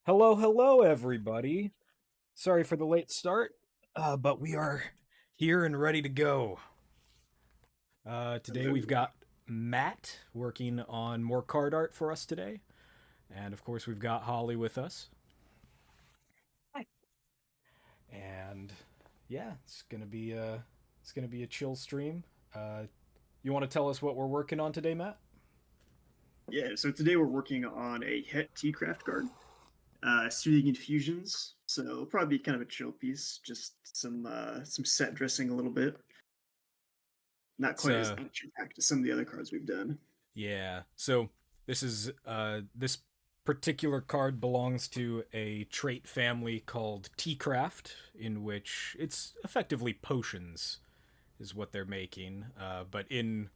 Hello, hello, everybody. Sorry for the late start, but we are here and ready to go. Today Hello. we've got Matt working on more card art for us today, and of course we've got Holly with us. Hi. And yeah, it's gonna be a chill stream. You want to tell us what we're working on today, Matt? Yeah, so today we're working on a Het tea craft card, soothing infusions. So it'll probably be kind of a chill piece, just some set dressing a little bit. Not It's quite as action packed as some of the other cards we've done. Yeah. So this particular card belongs to a trait family called Tea Craft, in which it's effectively potions is what they're making. But in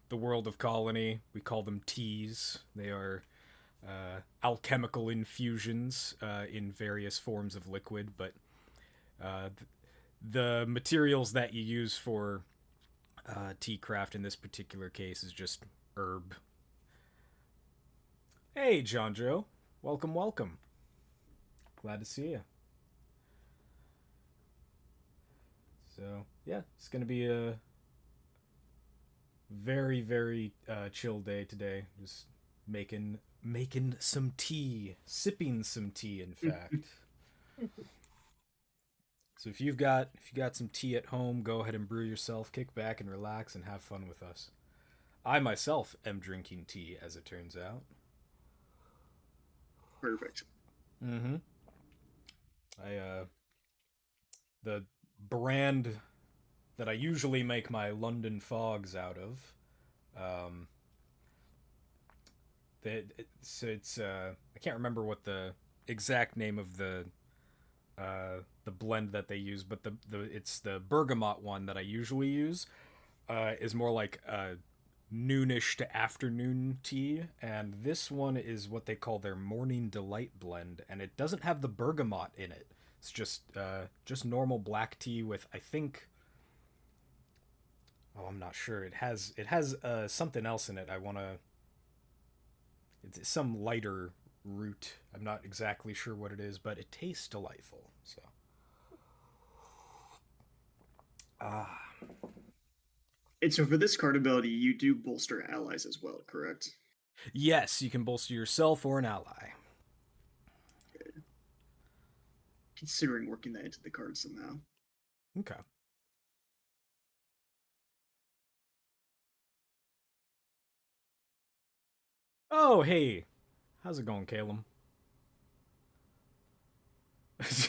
the world of Colony, we call them teas. They are alchemical infusions in various forms of liquid, but the materials that you use for tea craft in this particular case is just herb. Hey, John Joe. Welcome, welcome. Glad to see you. So, yeah, it's going to be a very, very chill day today. Just making some tea, sipping some tea, in fact. So if you got some tea at home, go ahead and brew yourself, kick back and relax and have fun with us. I myself am drinking tea, as it turns out. Perfect. Mm-hmm. I the brand that I usually make my London fogs out of. Um, it's I can't remember what the exact name of the blend that they use, but the it's the bergamot one that I usually use. Is more like a noonish to afternoon tea, and this one is what they call their morning delight blend, and it doesn't have the bergamot in it. It's just normal black tea with, I think, oh, I'm not sure. It has something else in it. It's some lighter root. I'm not exactly sure what it is, but it tastes delightful. So And so for this card ability, you do bolster allies as well, correct? yes, you can bolster yourself or an ally. Considering working that into the card somehow. Okay. Oh, hey, how's it going, Caleb?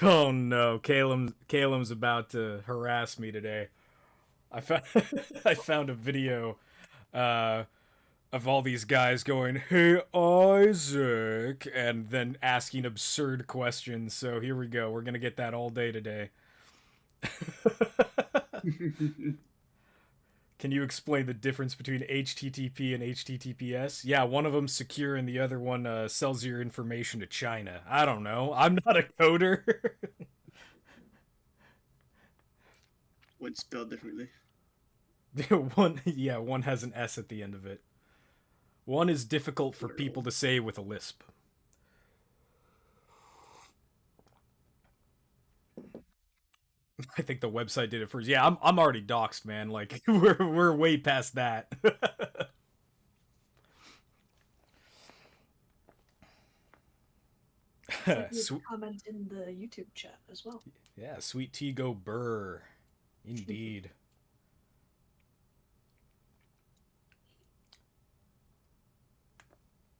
Oh no, Caleb's about to harass me today. I found I found a video uh, of all these guys going, "Hey Isaac," and then asking absurd questions. So here we go. We're gonna get that all day today. Can you explain the difference between HTTP and HTTPS? Yeah, one of them's secure and the other one sells your information to China. I don't know. I'm not a coder. When spelled differently. One has an S at the end of it. One is difficult for people Literal. to say with a lisp. I think the website did it first. Yeah, I'm already doxxed, man. Like we're way past that. Looks like you have Sw- a comment in the YouTube chat as well. yeah, sweet tea go burr. Indeed.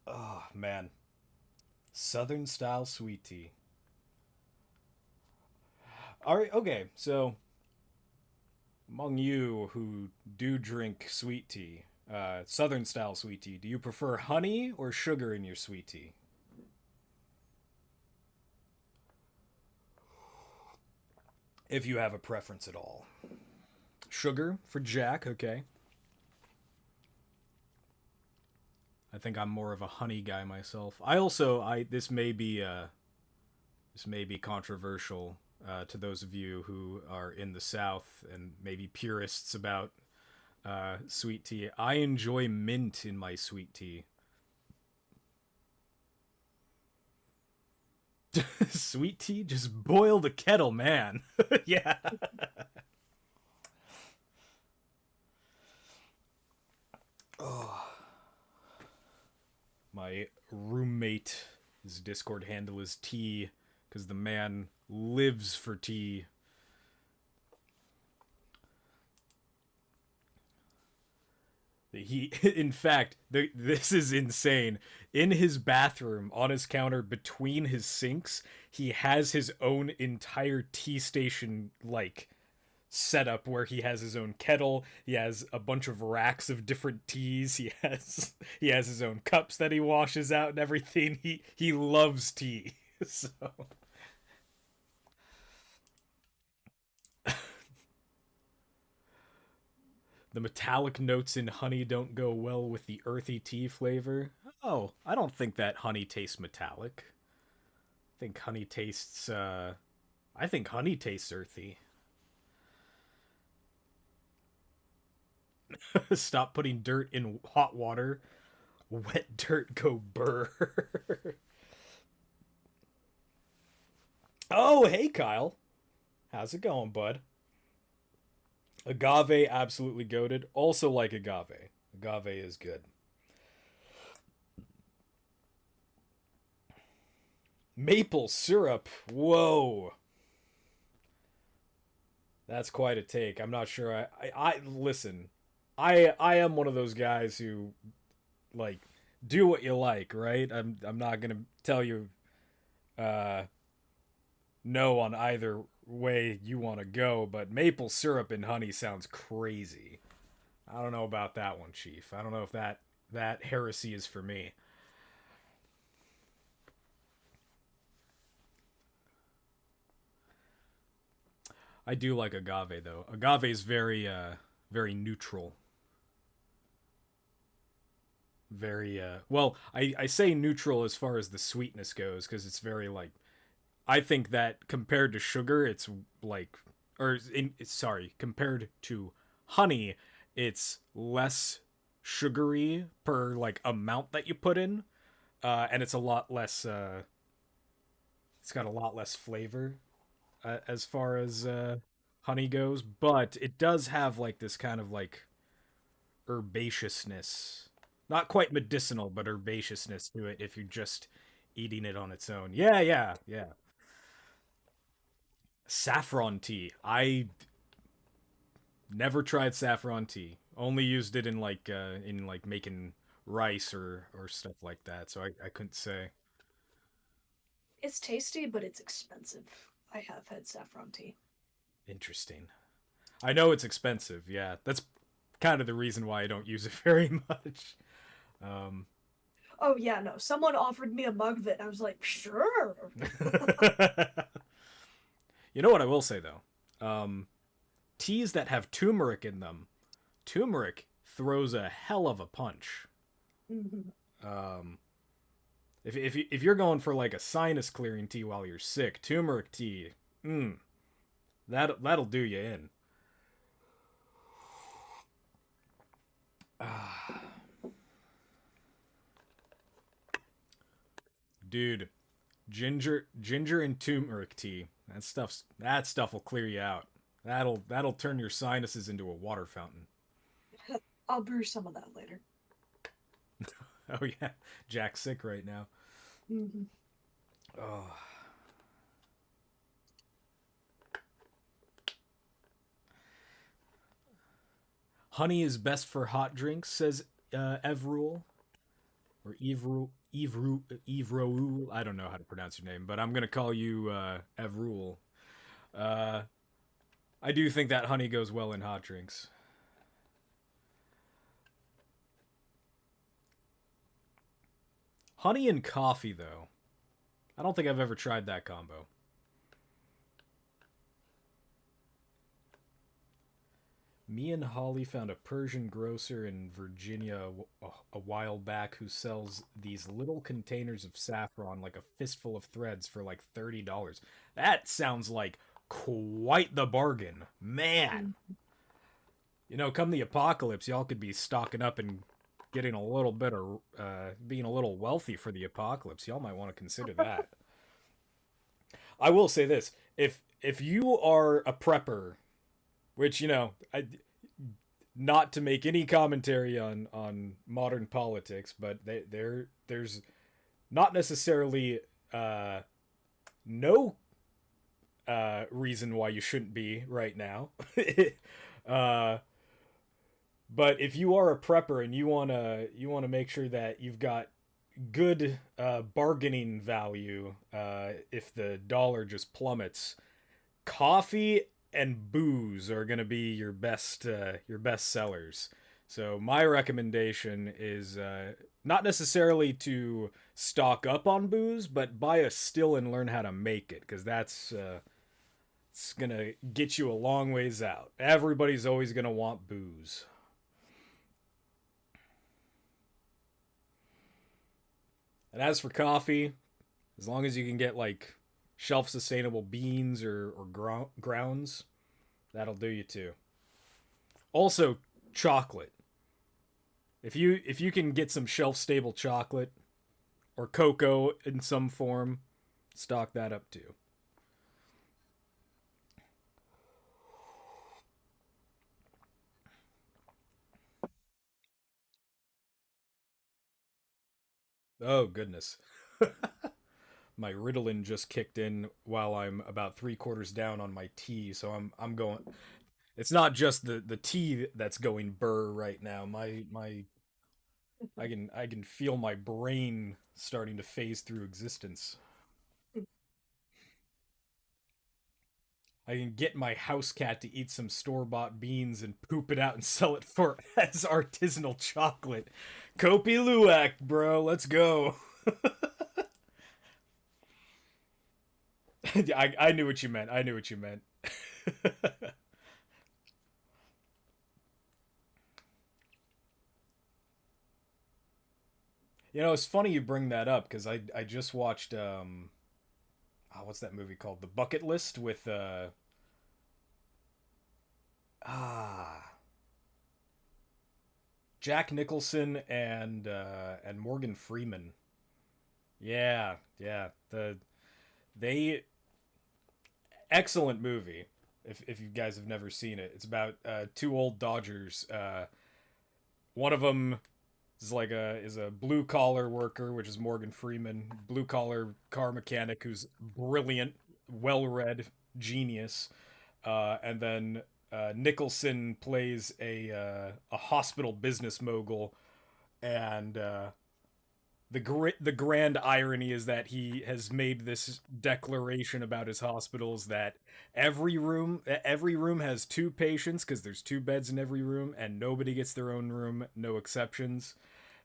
Oh man, Southern style sweet tea. All right, okay. So among you who do drink sweet tea, Southern style sweet tea, do you prefer honey or sugar in your sweet tea? If you have a preference at all. Sugar for Jack, okay. I think I'm more of a honey guy myself. I this may be controversial to those of you who are in the South and maybe purists about sweet tea. I enjoy mint in my sweet tea. Sweet tea? Just boil the kettle, man. Yeah. Oh. My roommate, his Discord handle is tea, because the man lives for tea. He, in fact, this is insane. In his bathroom, on his counter between his sinks, he has his own entire tea station like setup where he has his own kettle. He has a bunch of racks of different teas. He has his own cups that he washes out and everything. He loves tea. So the metallic notes in honey don't go well with the earthy tea flavor. Oh, I don't think that honey tastes metallic. I think honey tastes I think honey tastes earthy. Stop putting dirt in hot water. Wet dirt go burr. Oh, hey Kyle. How's it going, bud? Agave absolutely goated. Also like agave. Agave is good. Maple syrup. Whoa. That's quite a take. I'm not sure. I listen. I am one of those guys who like do what you like, right? I'm not gonna tell you uh no on either way you want to go, but maple syrup and honey sounds crazy. I don't know about that one, Chief. I don't know if that heresy is for me. I do like agave though. Agave is very neutral. Very well, I say neutral as far as the sweetness goes because it's very like I think that compared to sugar, it's like, sorry, compared to honey, it's less sugary per like amount that you put in, and it's a lot less. It's got a lot less flavor as far as honey goes, but it does have like this kind of like herbaceousness, not quite medicinal, but herbaceousness to it if you're just eating it on its own. Yeah, yeah, yeah. Saffron tea. I never tried saffron tea. Only used it in like making rice or stuff like that. So I couldn't say. It's tasty, but it's expensive. I have had saffron tea. Interesting. I know it's expensive. Yeah, that's kind of the reason why I don't use it very much. Um, Oh yeah, no. Someone offered me a mug of it. I was like, sure. you know what I will say though. Teas that have turmeric in them, turmeric throws a hell of a punch. Mhm. Um, if you're going for like a sinus clearing tea while you're sick, turmeric tea, that'll do you in. Ah, dude, ginger and turmeric tea. That stuff will clear you out. That'll turn your sinuses into a water fountain. I'll brew some of that later. Oh yeah, Jack's sick right now. Hmm. Oh, honey is best for hot drinks, says Evrule or Evroul. I don't know how to pronounce your name, but I'm gonna call you Evrule. Uh, I do think that honey goes well in hot drinks. Honey and coffee, though. I don't think I've ever tried that combo. Me and Holly found a Persian grocer in Virginia a while back who sells these little containers of saffron, like a fistful of threads, for like $30. That sounds like quite the bargain. Man! Come the apocalypse, y'all could be stocking up and getting a little bit of, being a little wealthy for the apocalypse. Y'all might want to consider that. I will say this: if you are a prepper, which not to make any commentary on modern politics, but there's not necessarily uh, no reason why you shouldn't be right now. uh, but if you are a prepper and you wanna make sure that you've got good bargaining value if the dollar just plummets, coffee and booze are gonna be your best sellers. So my recommendation is not necessarily to stock up on booze, but buy a still and learn how to make it, because that's it's gonna get you a long ways out. Everybody's always gonna want booze. And as for coffee, as long as you can get like shelf sustainable beans or grounds, that'll do you too. Also, chocolate. If you can get some shelf stable chocolate or cocoa in some form, stock that up too. Oh goodness. My Ritalin just kicked in while I'm about 3/4 down on my tea, so I'm going. It's not just the tea that's going burr right now. My I can feel my brain starting to phase through existence. I can get my house cat to eat some store-bought beans and poop it out and sell it for as artisanal chocolate. Kopi Luwak, bro, let's go. I knew what you meant. I knew what you meant. It's funny you bring that up because I just watched what's that movie called? The Bucket List with ah Jack Nicholson and Morgan Freeman. Yeah, yeah. They excellent movie. If you guys have never seen it, it's about two old Dodgers. One of them is a blue collar worker, which is Morgan Freeman, blue collar car mechanic who's brilliant, well read, genius, and then Nicholson plays a hospital business mogul, and the grand irony is that he has made this declaration about his hospitals that every room has two patients because there's two beds in every room and nobody gets their own room, no exceptions.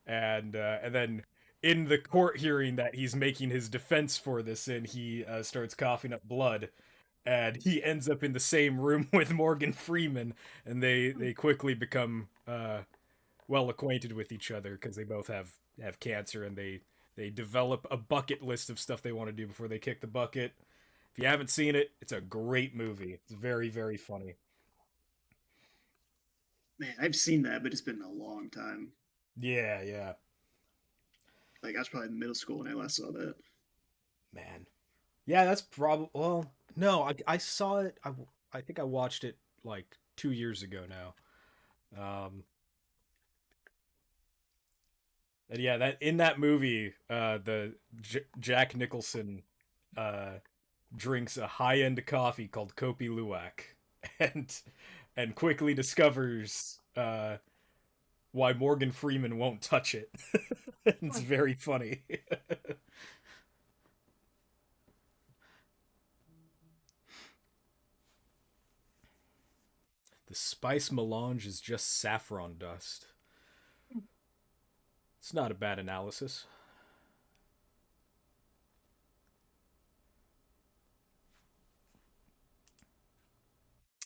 And then in the court hearing that he's making his defense for this in, he starts coughing up blood, and he ends up in the same room with Morgan Freeman, and they quickly become well acquainted with each other because they both have cancer, and they develop a bucket list of stuff they want to do before they kick the bucket. If you haven't seen it, it's a great movie. It's very, very funny. Man, I've seen that, but it's been a long time. Yeah, yeah, Like I was probably in middle school when I last saw that. man. Yeah, that's probably. Well, no, I saw it. I think I watched it like 2 years ago now. And yeah, that in that movie, the Jack Nicholson uh, drinks a high end coffee called Kopi Luwak, and and quickly discovers why Morgan Freeman won't touch it. It's very funny. The spice melange is just saffron dust. It's not a bad analysis.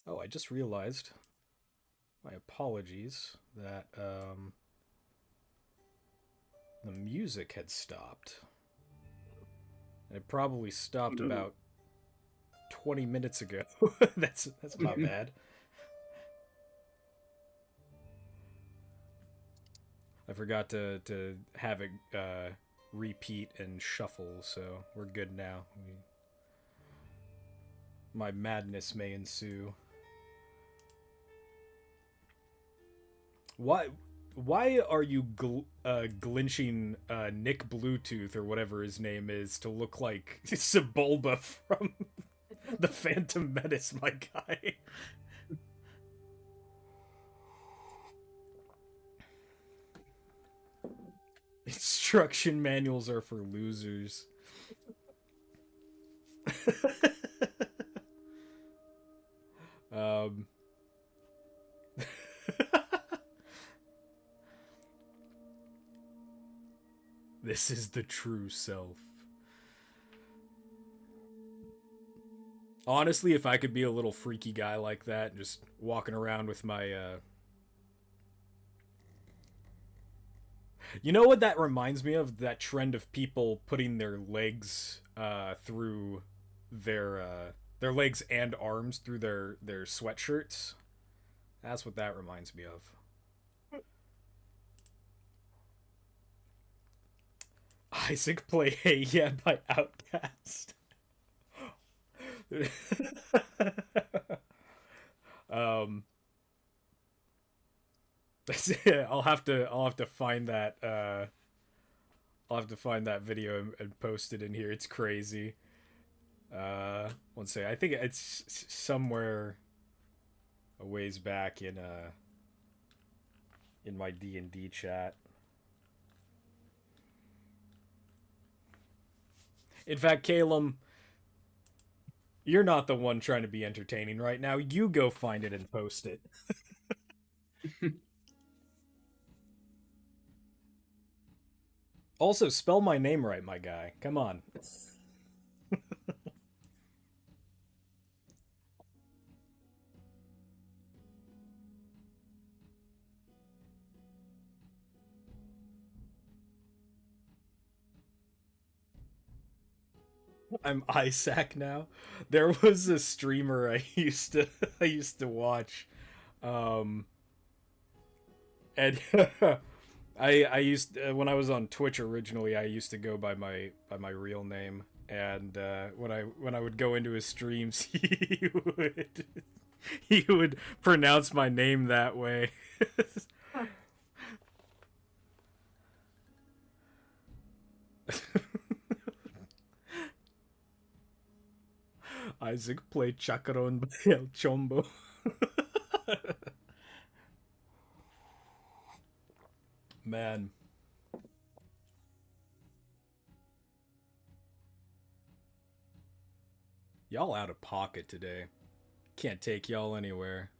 Oh, I just realized. My apologies that the music had stopped. It probably Oh stopped no. about 20 minutes ago. That's my bad. I forgot to have it repeat and shuffle, so we're good now. My madness may ensue. Why are you glinching Nick Bluetooth or whatever his name is to look like Sebulba from the Phantom Menace, my guy? Instruction manuals are for losers. um This is the true self. Honestly, if I could be a little freaky guy like that, just walking around with my You know what that reminds me of? That trend of people putting their legs through their legs and arms through their sweatshirts. That's what that reminds me of. Isaac play Hey Yeah by Outcast. um I'll have to find that I'll have to find that video and post it in here. It's crazy. Let's say I think it's somewhere a ways back in my D&D chat. In fact, Calum, you're not the one trying to be entertaining right now. You go find it and post it. Also, spell my name right, my guy. Come on. I'm Isaac now. There was a streamer I used to watch, and I used when I was on Twitch originally. I used to go by my real name, and when I would go into his streams, he would pronounce my name that way. Isaac played Chacaron by El Chombo. Man. Y'all out of pocket today. Can't take y'all anywhere.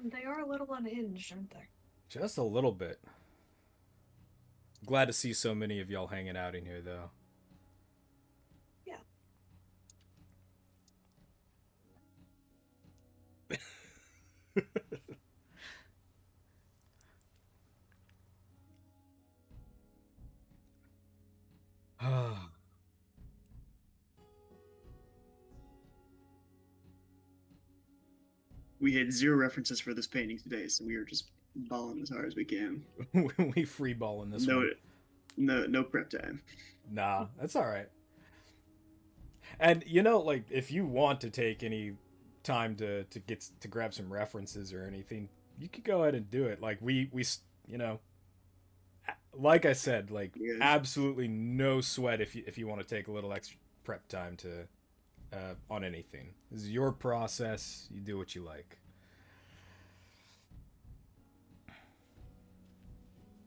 They are a little unhinged, aren't they? Just a little bit. Glad to see so many of y'all hanging out in here, though. Yeah. We had 0 references for this painting today, so we are just balling as hard as we can. We freeballing this one. No prep time. Nah, that's all right. And you know, like, if you want to take any time to grab some references or anything, you could go ahead and do it. Like we you know, like I said, like absolutely no sweat if you want to take a little extra prep time to on anything. This is your process. You do what you like.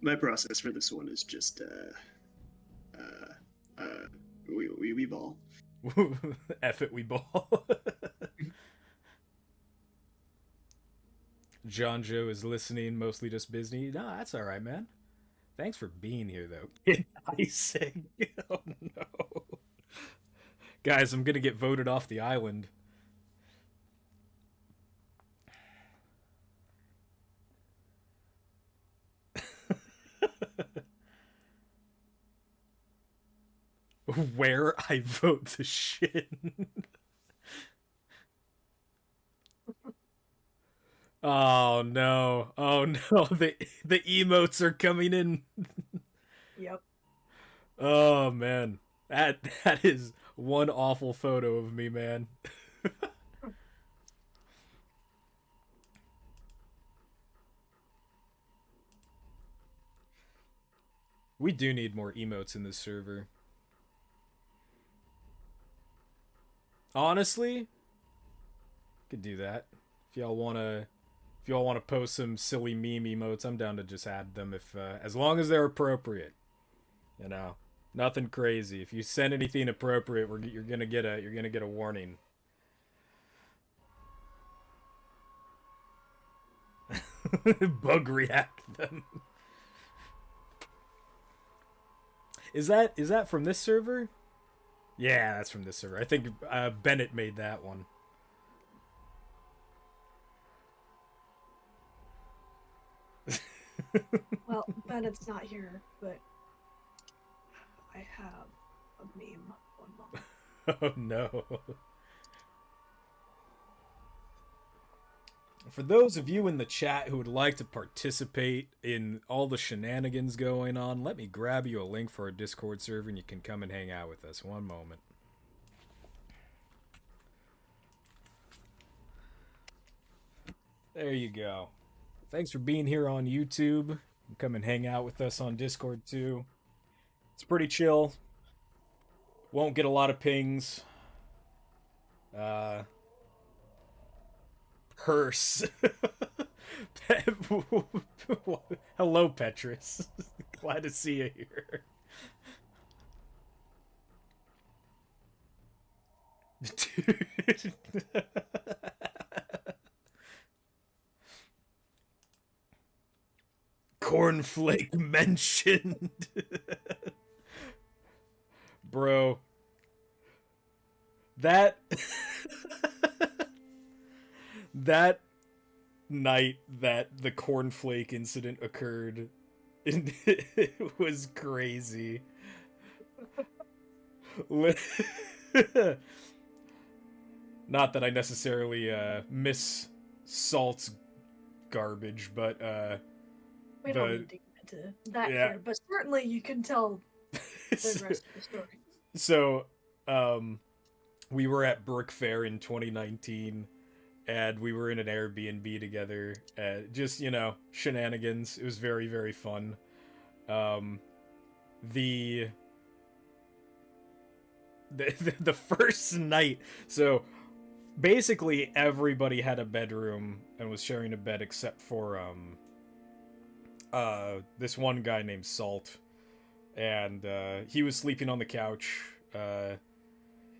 My process for this one is just we ball. F it, we ball. John Joe is listening, mostly just busy. Nah, that's all right, man. Thanks for being here, though. Isaac. Oh no, guys, I'm gonna get voted off the island. Where I vote the shit. Oh no. Oh no. The emotes are coming in. Yep. Oh man. That is one awful photo of me, man. We do need more emotes in this server. Honestly, could do that. If y'all wanna, if y'all wanna post some silly meme emotes, I'm down to just add them if, as long as they're appropriate. You know, nothing crazy. If you send anything appropriate, you're gonna get a warning. Bug react them. Is that from this server? Yeah, that's from this server. I think Bennett made that one. Well, Bennett's not here, but I have a meme. One moment. Oh no. For those of you in the chat who would like to participate in all the shenanigans going on, let me grab you a link for our Discord server and you can come and hang out with us. One moment. There you go. Thanks for being here on YouTube. Come and hang out with us on Discord too. It's pretty chill. Won't get a lot of pings. Hearse. Hello, Petrus. Glad to see you here. Dude. Cornflake mentioned. Bro. That that night that the cornflake incident occurred, it was crazy. Not that I necessarily miss Salt's garbage, but We don't need to get into that here, but certainly you can tell the rest of the story. So, we were at Brook Fair in 2019, and we were in an Airbnb together. Just, you know, shenanigans. It was very, very fun. The first night, so basically everybody had a bedroom and was sharing a bed except for this one guy named Salt, and he was sleeping on the couch.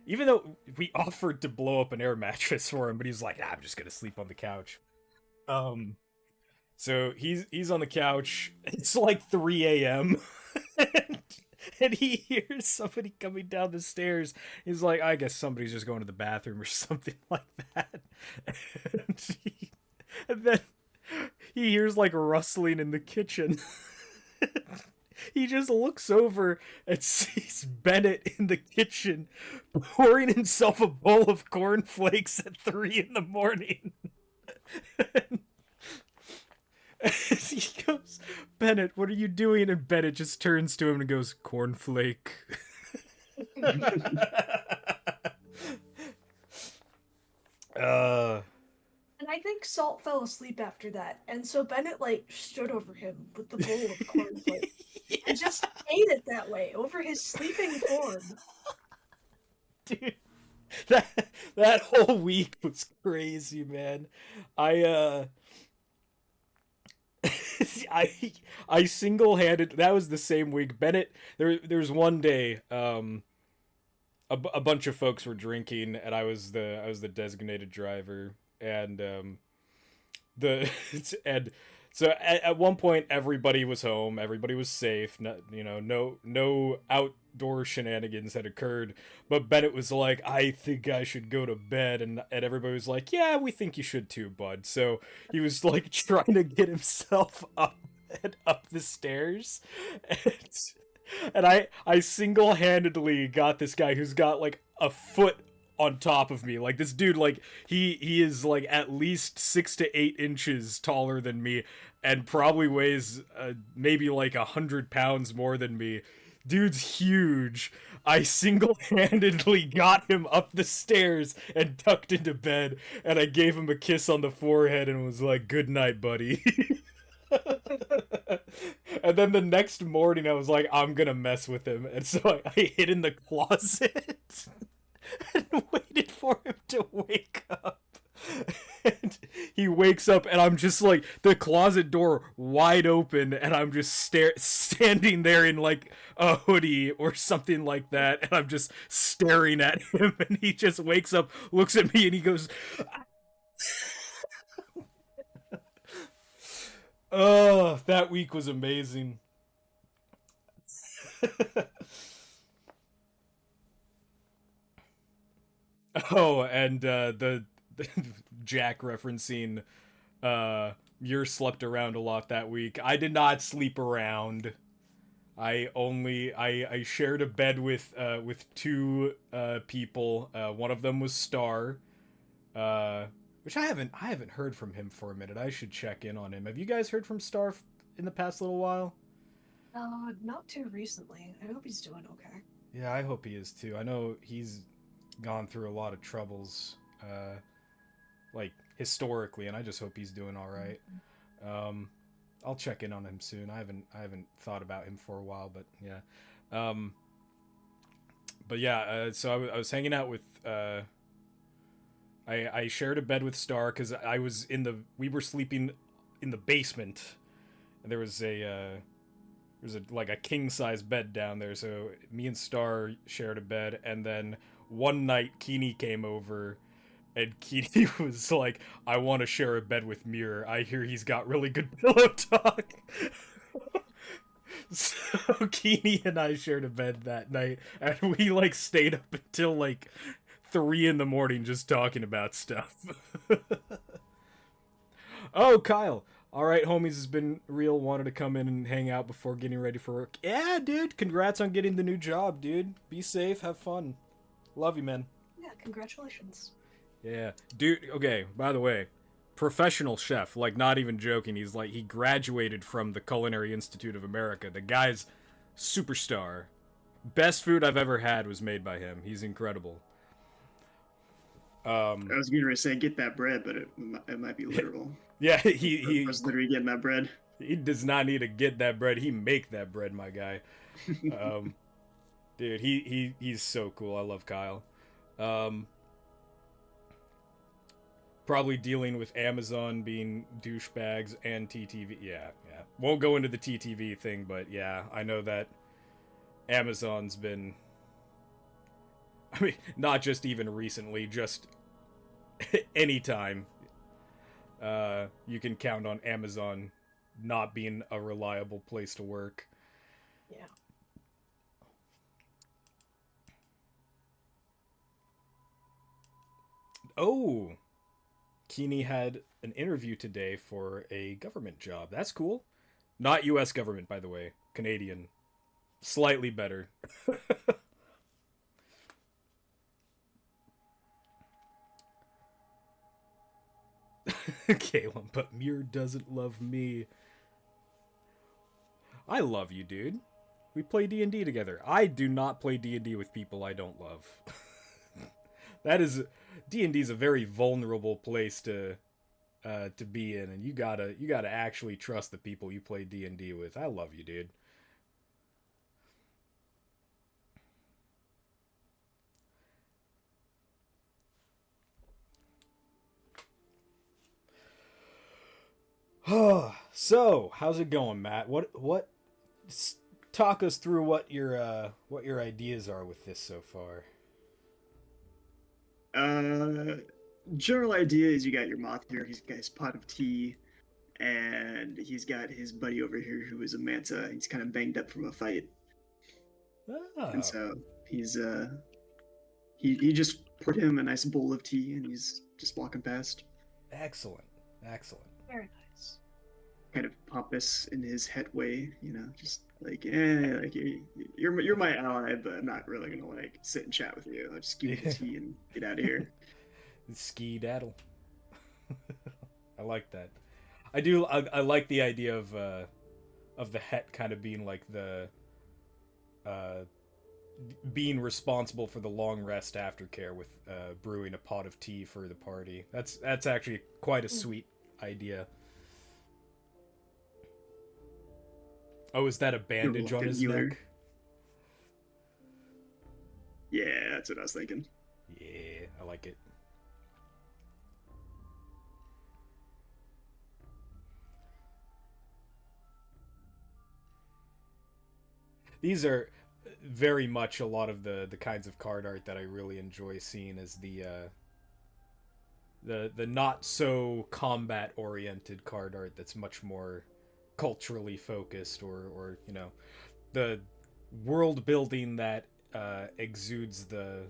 Even though we offered to blow up an air mattress for him, but he's like, I'm just gonna sleep on the couch. So he's on the couch. It's like 3 a.m. and he hears somebody coming down the stairs. He's like, I guess somebody's just going to the bathroom or something like that. And then he hears like rustling in the kitchen. He just looks over and sees Bennett in the kitchen pouring himself a bowl of cornflakes at 3 in the morning. And he goes, Bennett, what are you doing? And Bennett just turns to him and goes, cornflake. And I think Salt fell asleep after that, and so Bennett like stood over him with the bowl of cornflakes and just ate it that way over his sleeping form. Dude, that whole week was crazy, man. I single-handed, that was the same week. Bennett, there's one day, a bunch of folks were drinking, and I was the designated driver, and and so at one point everybody was home, everybody was safe, no outdoor shenanigans had occurred, but Bennett was like, I think I should go to bed, and everybody was like, yeah, we think you should too, bud. So he was like trying to get himself up and up the stairs, and I single-handedly got this guy who's got like a foot on top of me. Like, this dude, like, he is like at least 6 to 8 inches taller than me and probably weighs maybe like 100 pounds more than me. Dude's huge. I single-handedly got him up the stairs and tucked into bed, and I gave him a kiss on the forehead and was like, "Good night, buddy." And then the next morning, I was like, "I'm gonna mess with him," and so I hid in the closet and waited for him to wake up. And he wakes up, and I'm just like the closet door wide open, and I'm just standing there in like a hoodie or something like that, and I'm just staring at him, and he just wakes up, looks at me, and he goes, "Oh, that week was amazing." Oh, and the Jack referencing Muir slept around a lot that week. I did not sleep around. I shared a bed with two people. One of them was Star, which I haven't heard from him for a minute. I should check in on him. Have you guys heard from Star in the past little while? Not too recently. I hope he's doing okay. Yeah, I hope he is too. I know he's gone through a lot of troubles, like historically, and I just hope he's doing all right. I'll check in on him soon. I haven't thought about him for a while, but yeah. But yeah, so I was hanging out with. I shared a bed with Star because we were sleeping in the basement, and there was like a king size bed down there. So me and Star shared a bed, and then one night Keeney came over. And Keeney was like, "I want to share a bed with Muir. I hear he's got really good pillow talk." So Keeney and I shared a bed that night, and we like stayed up until like 3 in the morning just talking about stuff. Oh, Kyle. All right, homies, has been real. Wanted to come in and hang out before getting ready for work. Yeah, dude. Congrats on getting the new job, dude. Be safe. Have fun. Love you, man. Yeah, congratulations. Yeah, dude. Okay, by the way, professional chef. Like, not even joking. He graduated from the Culinary Institute of America. The guy's superstar. Best food I've ever had was made by him. He's incredible. I was going to say get that bread, but it might be literal. Yeah, I he was literally getting that bread. He does not need to get that bread. He make that bread, my guy. Dude, he's so cool. I love Kyle. Probably dealing with Amazon being douchebags and TTV. Yeah. Won't go into the TTV thing, but yeah, I know that Amazon's been. I mean, not just even recently, just anytime. You can count on Amazon not being a reliable place to work. Yeah. Oh, Keeney had an interview today for a government job. That's cool. Not U.S. government, by the way. Canadian. Slightly better. Caleb, but Muir doesn't love me. I love you, dude. We play D&D together. I do not play D&D with people I don't love. That is... D&D is a very vulnerable place to be in, and you gotta actually trust the people you play D&D with. I love you, dude. So, how's it going, Matt? What? Talk us through what your ideas are with this so far. General idea is you got your moth here. He's got his pot of tea, and he's got his buddy over here who is a manta. He's kind of banged up from a fight, and so he's he just poured him a nice bowl of tea, and he's just walking past. Excellent. Very nice. Kind of pompous in his het way, just like, like you're my ally, but I'm not really gonna like sit and chat with you. I'll just give you the tea and get out of here. Ski daddle. I like that. I do. I like the idea of the het kind of being like the uh, being responsible for the long rest aftercare with brewing a pot of tea for the party. That's actually quite a sweet idea. Oh, is that a bandage on Good his healer. neck? Yeah, that's what I was thinking. Yeah, I like it. These are very much a lot of the kinds of card art that I really enjoy seeing as the not so combat oriented card art that's much more culturally focused, or you know, the world building that exudes the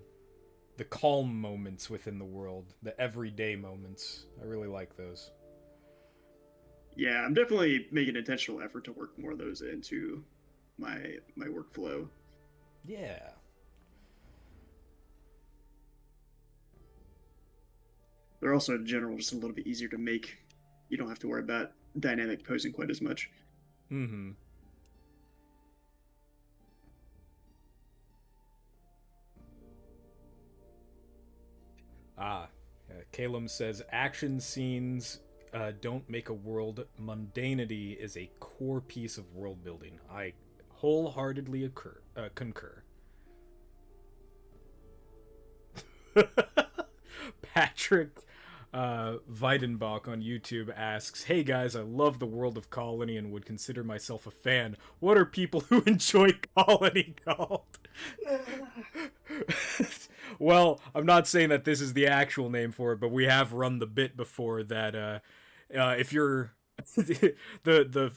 calm moments within the world, the everyday moments. I really like those. Yeah, I'm definitely making an intentional effort to work more of those into my workflow. Yeah. They're also in general just a little bit easier to make. You don't have to worry about dynamic posing quite as much. Mm-hmm. Ah, Calum says action scenes don't make a world. Mundanity is a core piece of world building. I wholeheartedly concur. Patrick Weidenbach on YouTube asks, "Hey guys, I love the world of Colony and would consider myself a fan. What are people who enjoy Colony called?" Well, I'm not saying that this is the actual name for it, but we have run the bit before that if you're the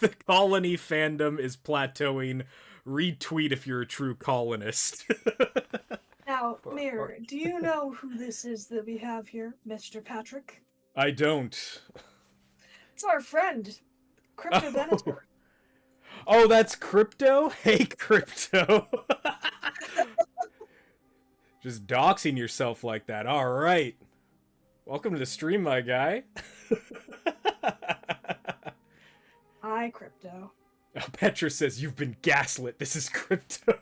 the Colony fandom is plateauing, retweet if you're a true colonist. Now, Or- Mirror, do you know who this is that we have here, Mr. Patrick? I don't. It's our friend, Crypto Venator. Oh, that's Crypto? Hey, Crypto. Just doxing yourself like that. All right. Welcome to the stream, my guy. Hi, Crypto. Petra says, "You've been gaslit. This is Crypto."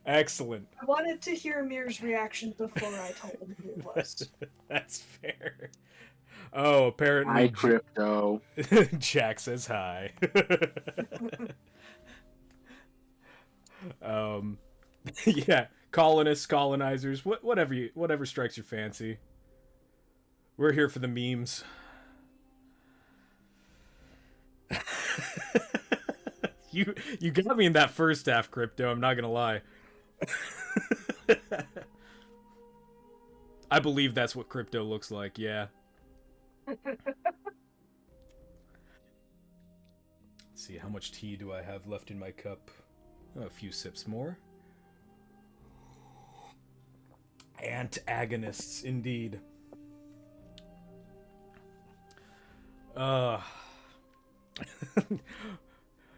Excellent. I wanted to hear Mir's reaction before I told him who it was. That's fair. Oh, apparently. Hi, Crypto. Jack says hi. Yeah, colonists, colonizers, whatever strikes your fancy. We're here for the memes. You got me in that first half, Crypto. I'm not gonna lie. I believe that's what Crypto looks like. Yeah. Let's see, how much tea do I have left in my cup? Oh, a few sips more. Antagonists, indeed.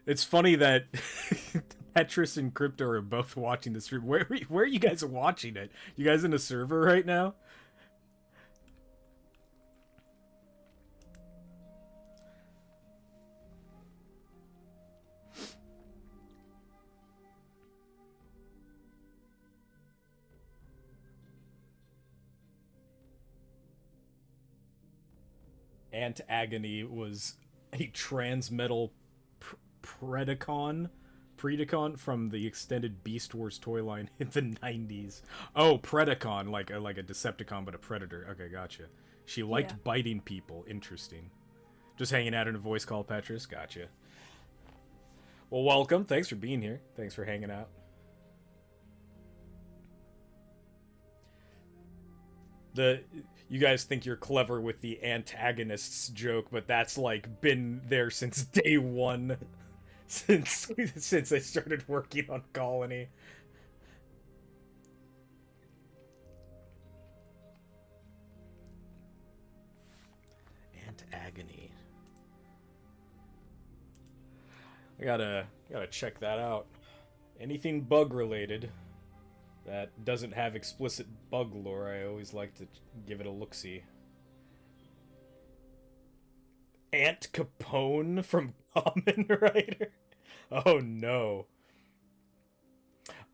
It's funny that Petrus and Crypto are both watching the stream. Where are you guys watching it? You guys in a server right now? Antagony was a transmetal Predacon from the extended Beast Wars toy line in the 90s. Oh, Predacon, like a Decepticon, but a predator. Okay, gotcha. She liked biting people. Interesting. Just hanging out in a voice call, Petrus. Gotcha. Well, welcome. Thanks for being here. Thanks for hanging out. You guys think you're clever with the antagonists joke, but that's like been there since day one. since I started working on Colony. Antagony. I gotta check that out. Anything bug related that doesn't have explicit bug lore, I always like to give it a look-see. Aunt Capone from Kamen Rider. Oh no.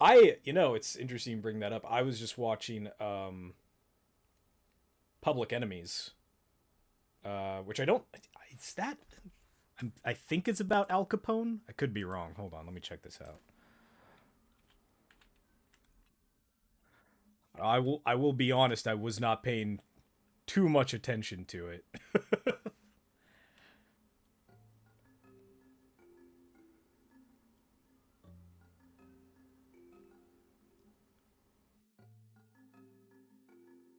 It's interesting you bring that up. I was just watching Public Enemies, which I don't. It's that. I think it's about Al Capone. I could be wrong. Hold on, let me check this out. I will be honest. I was not paying too much attention to it.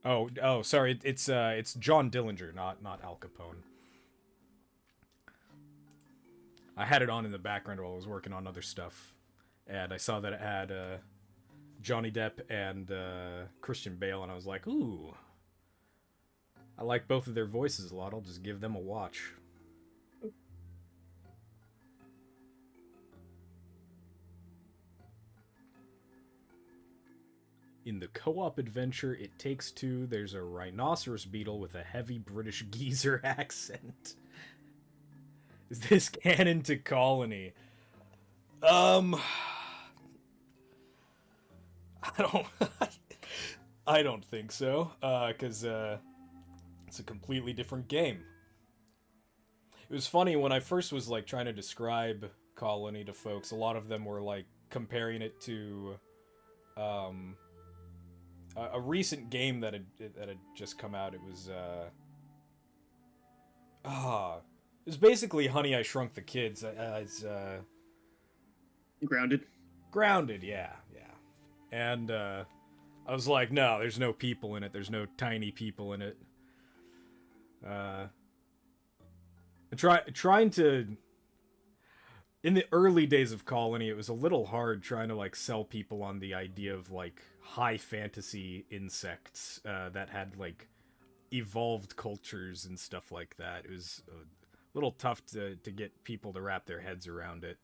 Oh, sorry. It's John Dillinger, not Al Capone. I had it on in the background while I was working on other stuff, and I saw that it had Johnny Depp and Christian Bale, and I was like, ooh, I like both of their voices a lot. I'll just give them a watch. In the co-op adventure It Takes Two, there's a rhinoceros beetle with a heavy British geezer accent. Is this canon to Colony? I don't. I don't think so. Because it's a completely different game. It was funny when I first was like trying to describe Colony to folks. A lot of them were like comparing it to um, a recent game that had just come out. It was it was basically Honey I Shrunk the Kids. It's Grounded. Grounded, yeah. And I was like, no, there's no people in it. There's no tiny people in it. Trying to. In the early days of Colony, it was a little hard trying to like sell people on the idea of like high fantasy insects that had like evolved cultures and stuff like that. It was a little tough to get people to wrap their heads around it.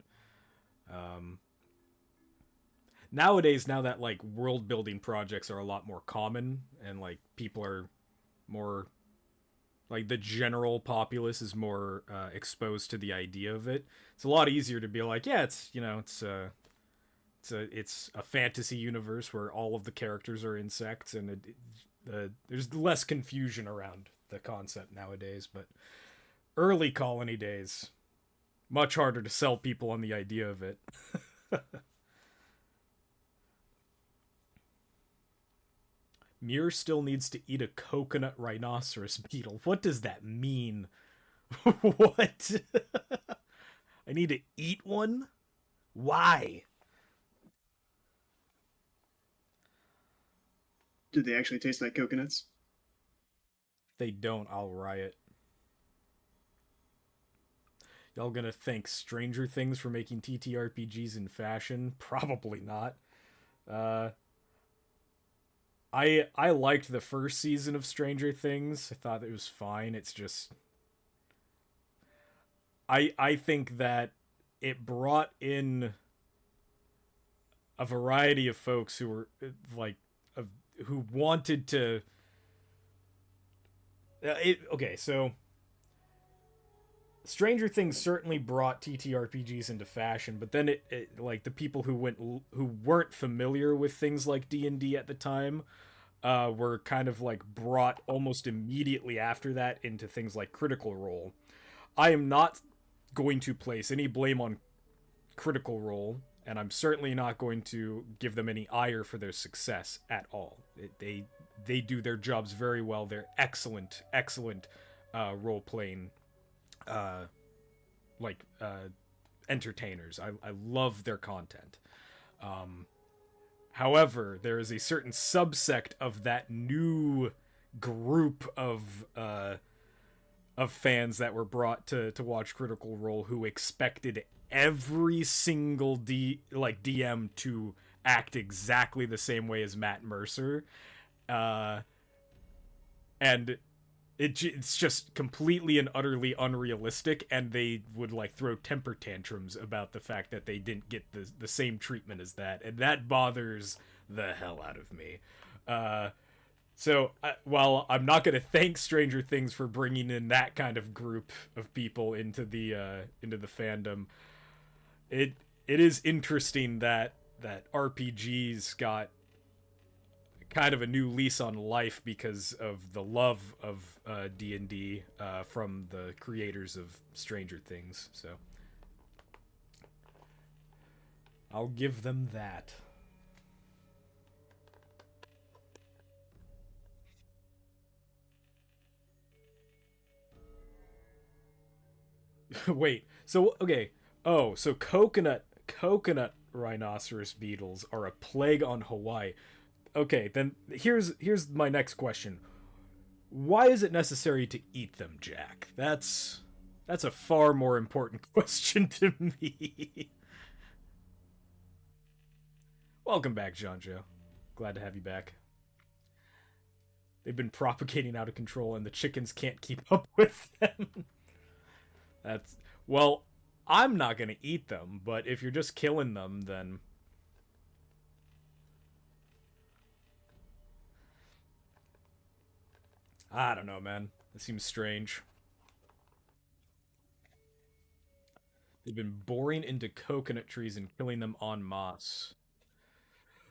Nowadays, now that like world building projects are a lot more common and like people are more like the general populace is more exposed to the idea of it, it's a lot easier to be like, yeah, it's a fantasy universe where all of the characters are insects, and there's less confusion around the concept nowadays. But early Colony days, much harder to sell people on the idea of it. Muir still needs to eat a coconut rhinoceros beetle. What does that mean? What? I need to eat one? Why? Do they actually taste like coconuts? If they don't, I'll riot. Y'all gonna thank Stranger Things for making TTRPGs in fashion? Probably not. Uh, I liked the first season of Stranger Things. I thought it was fine. It's just I think that it brought in a variety of folks who were like who wanted to okay, so Stranger Things certainly brought TTRPGs into fashion, but then it like the people who weren't familiar with things like D&D at the time were kind of like brought almost immediately after that into things like Critical Role. I am not going to place any blame on Critical Role, and I'm certainly not going to give them any ire for their success at all. They do their jobs very well. They're excellent role playing uh, like entertainers. I love their content. However, there is a certain subsect of that new group of fans that were brought to watch Critical Role who expected every single DM to act exactly the same way as Matt Mercer, and it's just completely and utterly unrealistic, and they would like throw temper tantrums about the fact that they didn't get the same treatment as that, and that bothers the hell out of me. So while I'm not going to thank Stranger Things for bringing in that kind of group of people into the fandom, it it is interesting that RPGs got kind of a new lease on life because of the love of D&D from the creators of Stranger Things. So I'll give them that. Wait. So okay. Oh, so coconut rhinoceros beetles are a plague on Hawaii. Okay, then here's my next question. Why is it necessary to eat them, Jack? That's a far more important question to me. Welcome back, John Joe. Glad to have you back. They've been propagating out of control and the chickens can't keep up with them. That's well, I'm not going to eat them, but if you're just killing them, then I don't know, man. It seems strange. They've been boring into coconut trees and killing them en masse.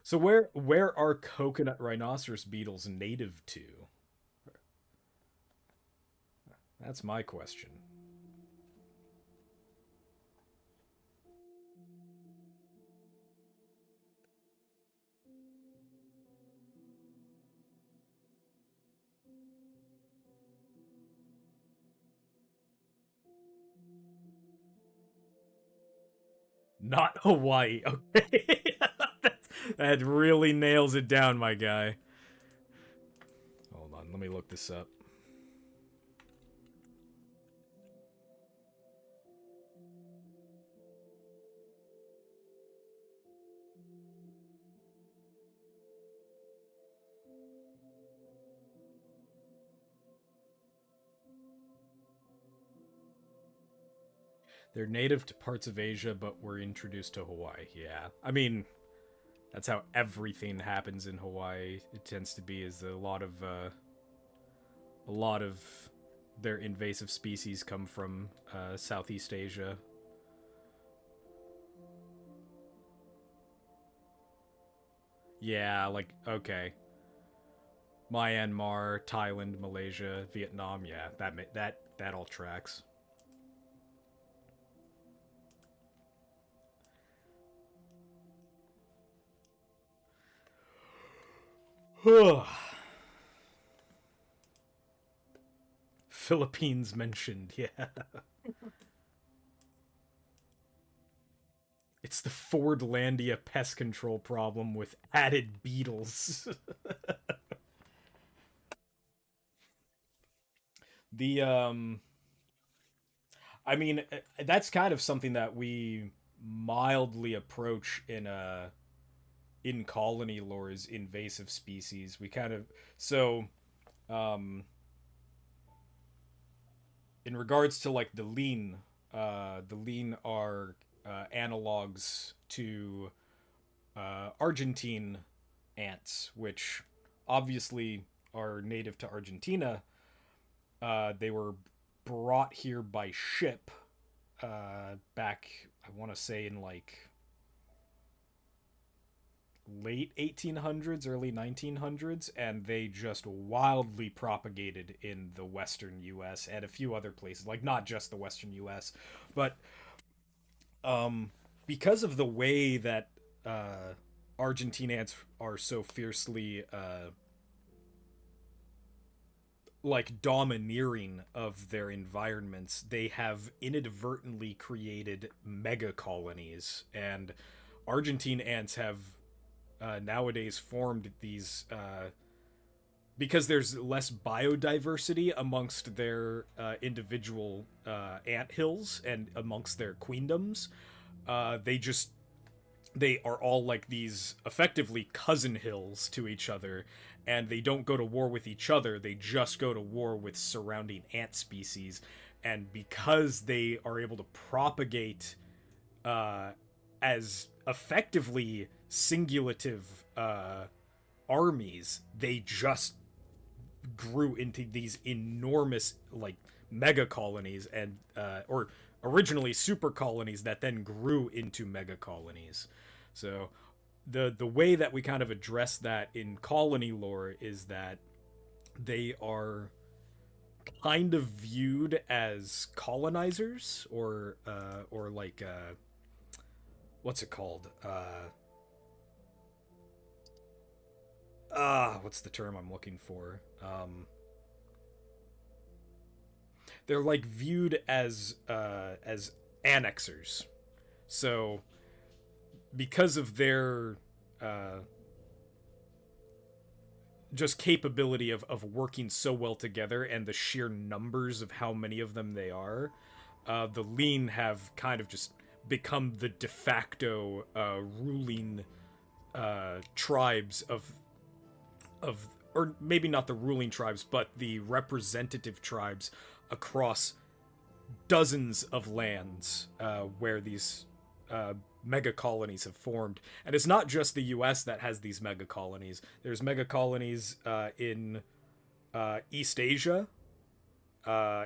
So where are coconut rhinoceros beetles native to? That's my question. Not Hawaii. Okay. that really nails it down, my guy. Hold on, let me look this up. They're native to parts of Asia, but were introduced to Hawaii. Yeah. I mean, that's how everything happens in Hawaii. It tends to be is a lot of their invasive species come from Southeast Asia. Yeah, like okay, Myanmar, Thailand, Malaysia, Vietnam. Yeah, that all tracks. Philippines mentioned. Yeah, it's the Fordlandia pest control problem with added beetles. the I mean, that's kind of something that we mildly approach in colony lore's invasive species. We kind of so um in regards to like the lean are analogs to Argentine ants, which obviously are native to Argentina. They were brought here by ship back, I want to say, in like late 1800s, early 1900s, and they just wildly propagated in the western US and a few other places, like not just the western US, but um, because of the way that Argentine ants are so fiercely like domineering of their environments, they have inadvertently created mega colonies, and Argentine ants have nowadays formed these because there's less biodiversity amongst their individual ant hills and amongst their queendoms. They just they are all like these effectively cousin hills to each other, and they don't go to war with each other, they just go to war with surrounding ant species. And because they are able to propagate uh, as effectively singulative armies, they just grew into these enormous like mega colonies, and or originally super colonies that then grew into mega colonies. So the way that we kind of address that in colony lore is that they are kind of viewed as colonizers, or like what's it called? What's the term I'm looking for? They're like viewed as annexers. So because of their just capability of working so well together and the sheer numbers of how many of them they are, the Lean have kind of just become the de facto ruling tribes of, or maybe not the ruling tribes, but the representative tribes across dozens of lands where these mega colonies have formed. And it's not just the US that has these mega colonies. There's mega colonies in East Asia,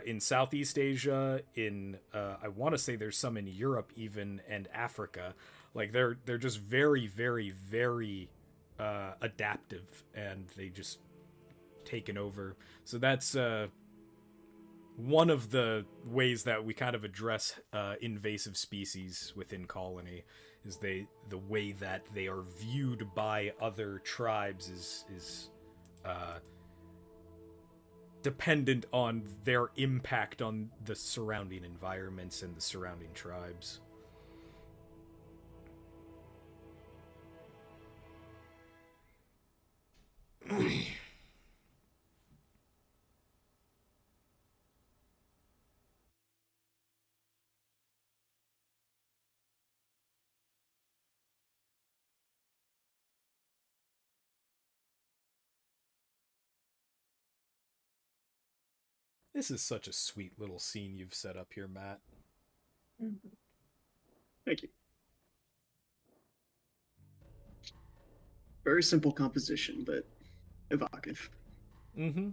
in Southeast Asia, in I want to say there's some in Europe even, and Africa. Like they're just very, very, very adaptive, and they just taken over. So that's one of the ways that we kind of address invasive species within Colony, is the way that they are viewed by other tribes is dependent on their impact on the surrounding environments and the surrounding tribes. This is such a sweet little scene you've set up here, Matt. Mhm. Thank you. Very simple composition, but evocative. Mm-hmm.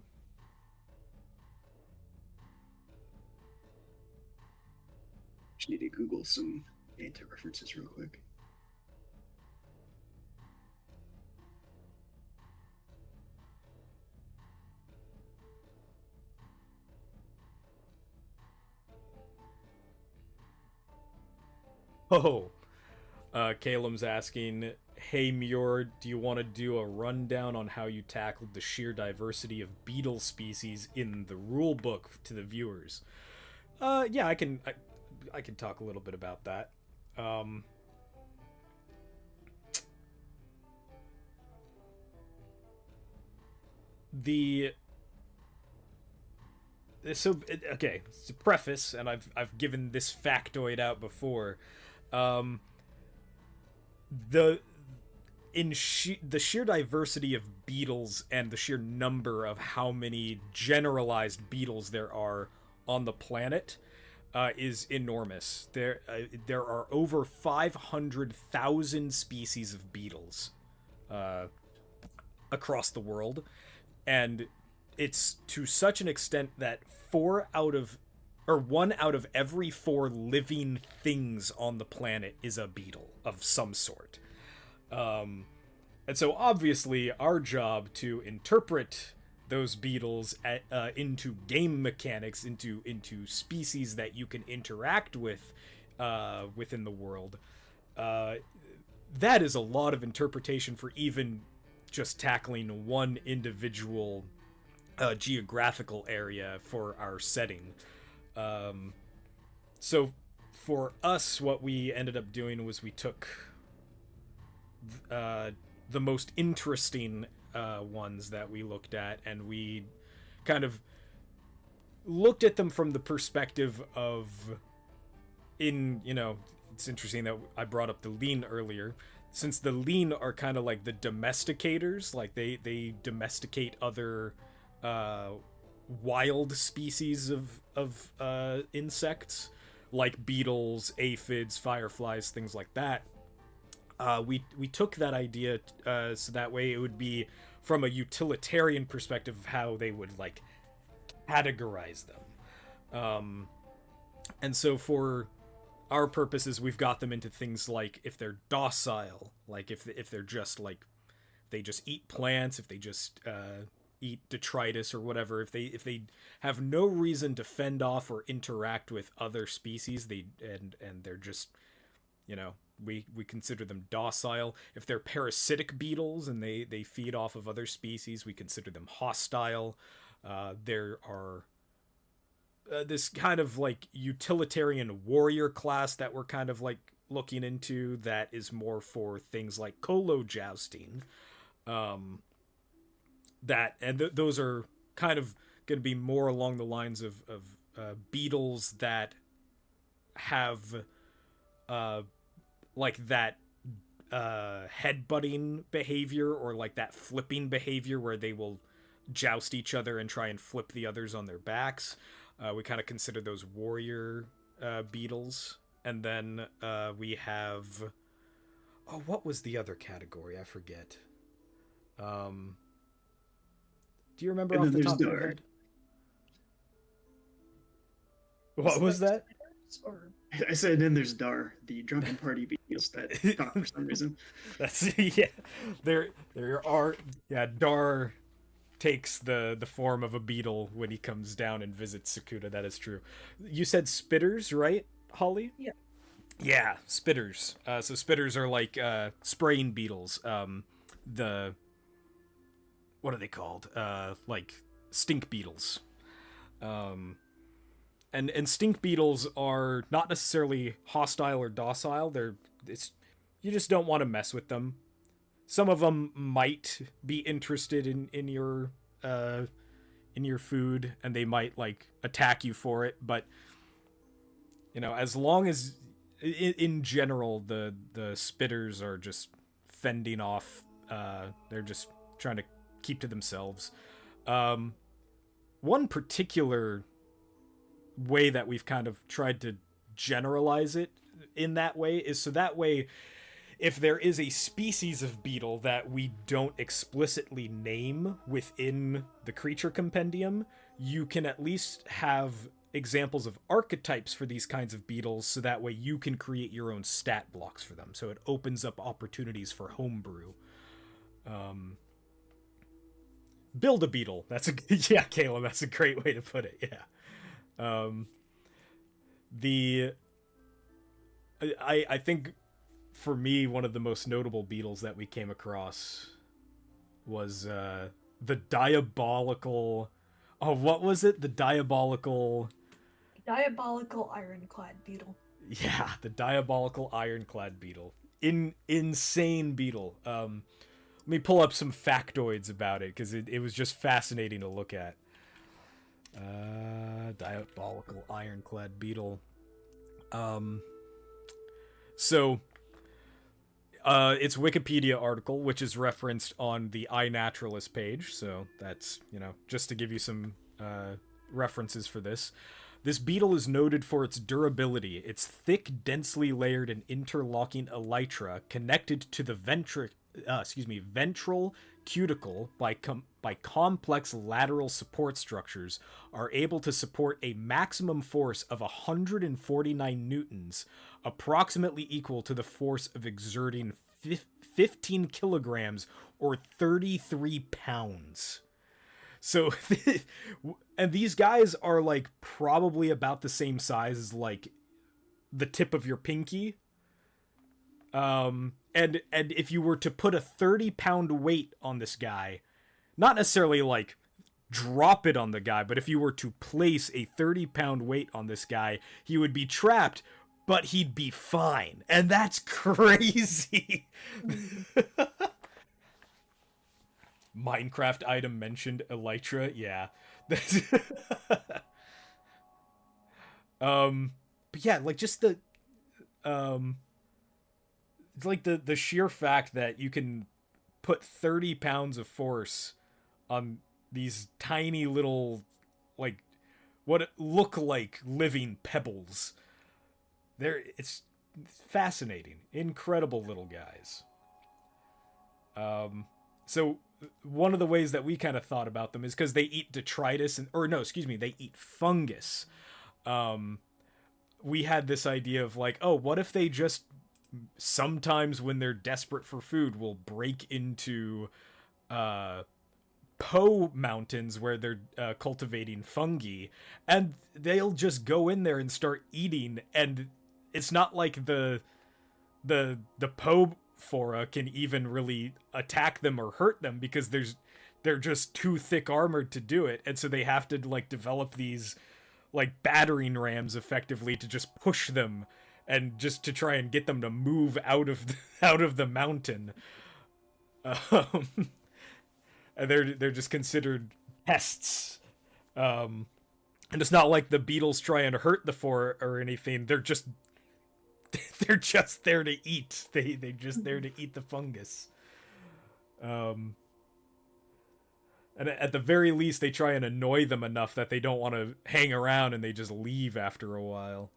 Just need to Google some anti-references real quick. Oh, Calum's asking, hey Muir, do you want to do a rundown on how you tackled the sheer diversity of beetle species in the rule book to the viewers? Yeah, I can talk a little bit about that. Um, the so okay, to preface, and I've given this factoid out before. Um, the the sheer diversity of beetles and the sheer number of how many generalized beetles there are on the planet is enormous. There are over 500,000 species of beetles across the world, and it's to such an extent that one out of every four living things on the planet is a beetle of some sort. And so obviously our job to interpret those beetles into game mechanics, into species that you can interact with within the world. That is a lot of interpretation for even just tackling one individual geographical area for our setting. So for us, what we ended up doing was we took the most interesting ones that we looked at, and we kind of looked at them from the perspective of, it's interesting that I brought up the lean earlier, since the lean are kind of like the domesticators, like they domesticate other wild species of insects, like beetles, aphids, fireflies, things like that. we took that idea so that way it would be from a utilitarian perspective of how they would like categorize them. And so for our purposes, we've got them into things like if they're docile, like if they're just like they just eat plants, if they just eat detritus or whatever, if they have no reason to fend off or interact with other species, and they're just, you know, we consider them docile. If they're parasitic beetles and they feed off of other species, we consider them hostile. There are this kind of like utilitarian warrior class that we're kind of like looking into that is more for things like colo jousting. Those are kind of going to be more along the lines of beetles that have like that headbutting behavior or like that flipping behavior where they will joust each other and try and flip the others on their backs. We kind of consider those warrior beetles. And then we have... Oh, what was the other category? I forget. Do you remember off the top of your head? What was that? Or... I said, then there's Dar, the drunken party beetles that talk for some reason. That's yeah. There are Dar takes the form of a beetle when he comes down and visits Sakuta. That is true. You said spitters, right, Holly? Yeah. Yeah, spitters. So spitters are like spraying beetles. The what are they called? Like stink beetles. And stink beetles are not necessarily hostile or docile. You just don't want to mess with them. Some of them might be interested in your food, and they might like attack you for it. But you know, as long as in general the spitters are just fending off. They're just trying to keep to themselves. One particular way that we've kind of tried to generalize it in that way is so that way if there is a species of beetle that we don't explicitly name within the creature compendium, you can at least have examples of archetypes for these kinds of beetles so that way you can create your own stat blocks for them. So it opens up opportunities for homebrew. Build a beetle. That's yeah, Caleb, that's a great way to put it. Yeah. I think for me one of the most notable beetles that we came across was the diabolical what was it? The diabolical ironclad beetle. Yeah, the diabolical ironclad beetle. Insane beetle. Let me pull up some factoids about it because it was just fascinating to look at. Diabolical ironclad beetle. So it's Wikipedia article, which is referenced on the iNaturalist page. So that's, you know, just to give you some references for this. This beetle is noted for its durability. Its thick, densely layered and interlocking elytra connected to the ventral cuticle by complex lateral support structures are able to support a maximum force of 149 newtons, approximately equal to the force of exerting 15 kilograms or 33 pounds. So, and these guys are like probably about the same size as like the tip of your pinky. And if you were to put a 30-pound weight on this guy, not necessarily like drop it on the guy, but if you were to place a 30-pound weight on this guy, he would be trapped, but he'd be fine. And that's crazy. Minecraft item mentioned elytra. Yeah. But yeah, like just the it's like the sheer fact that you can put 30 pounds of force on these tiny little, like, what look like living pebbles. It's fascinating, incredible little guys. So one of the ways that we kind of thought about them is because they eat detritus, or no, excuse me, they eat fungus. Um, we had this idea of like, oh, what if they just sometimes when they're desperate for food will break into uh Po mountains where they're cultivating fungi, and they'll just go in there and start eating. And it's not like the Po flora can even really attack them or hurt them because they're just too thick armored to do it, and so they have to like develop these like battering rams effectively to just push them and just to try and get them to move out of out of the mountain. Um, and they're just considered pests. And it's not like the beetles try and hurt the four or anything. They're just there to eat. They're just there to eat the fungus. And at the very least, they try and annoy them enough that they don't want to hang around and they just leave after a while.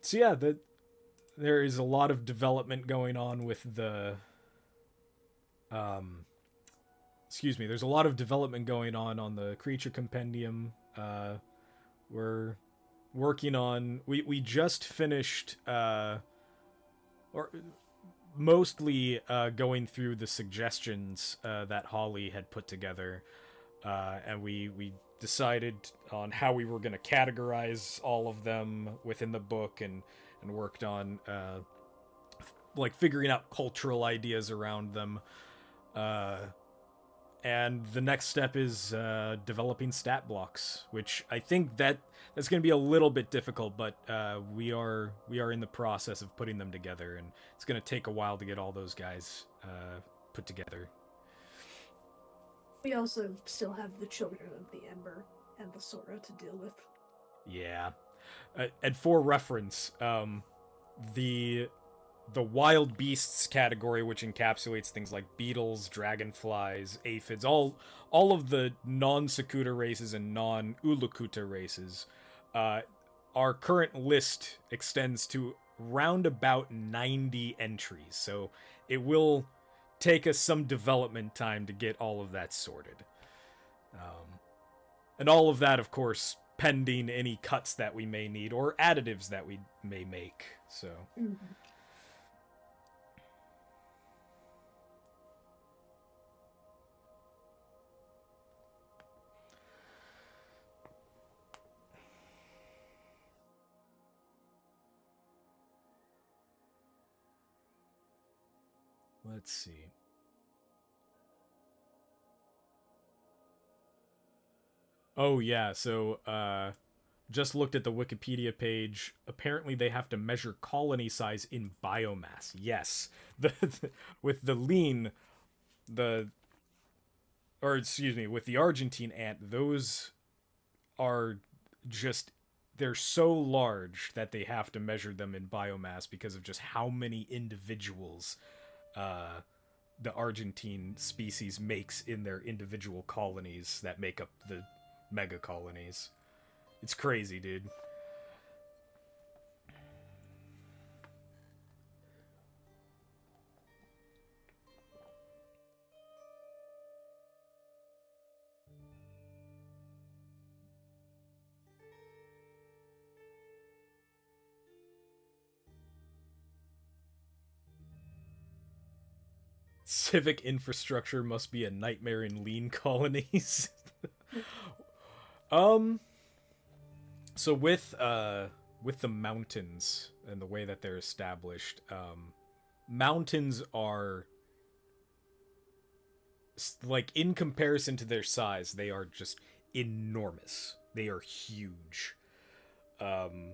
So yeah, there is a lot of development going on with the excuse me, there's a lot of development going on the creature compendium. We're working on we just finished or mostly going through the suggestions that Holly had put together, and we decided on how we were going to categorize all of them within the book, and worked on like figuring out cultural ideas around them. And the next step is developing stat blocks, which I think that's going to be a little bit difficult, but we are in the process of putting them together, and it's going to take a while to get all those guys put together. We also still have the Children of the Ember and the Sora to deal with. Yeah, and for reference, the wild beasts category, which encapsulates things like beetles, dragonflies, aphids, all of the non-Secuta races and non-Ulukuta races. Our current list extends to round about 90 entries, so it will take us some development time to get all of that sorted. And all of that, of course, pending any cuts that we may need or additives that we may make. So. Mm-hmm. Let's see. Oh yeah, so just looked at the Wikipedia page. Apparently they have to measure colony size in biomass. Yes. With the lean, or excuse me, with the Argentine ant, those are just they're so large that they have to measure them in biomass because of just how many individuals uh the Argentine species makes in their individual colonies that make up the mega colonies. It's crazy, dude. Civic infrastructure must be a nightmare in lean colonies. um so with the mountains and the way that they're established, mountains are like in comparison to their size, they are just enormous. They are huge. Um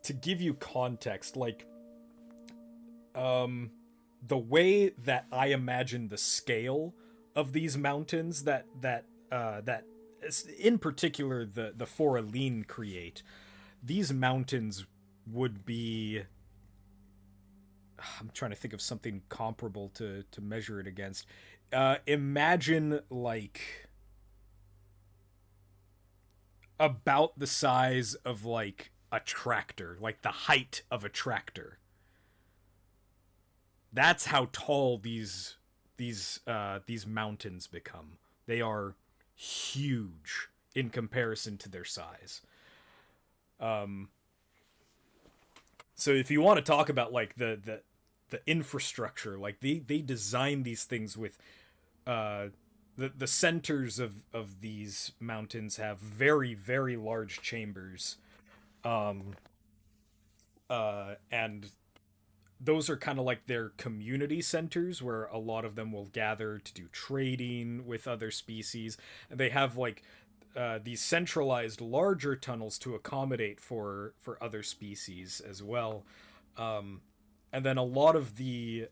to give you context, like the way that I imagine the scale of these mountains that in particular the Foraline create, these mountains would be, I'm trying to think of something comparable to measure it against. Imagine like about the size of like a tractor, like the height of a tractor. That's how tall these mountains become. They are huge in comparison to their size. Um, so if you want to talk about like the infrastructure, like they design these things with the centers of these mountains have very very large chambers, um, and those are kind of like their community centers where a lot of them will gather to do trading with other species, and they have like these centralized larger tunnels to accommodate for other species as well. um, and then a lot of the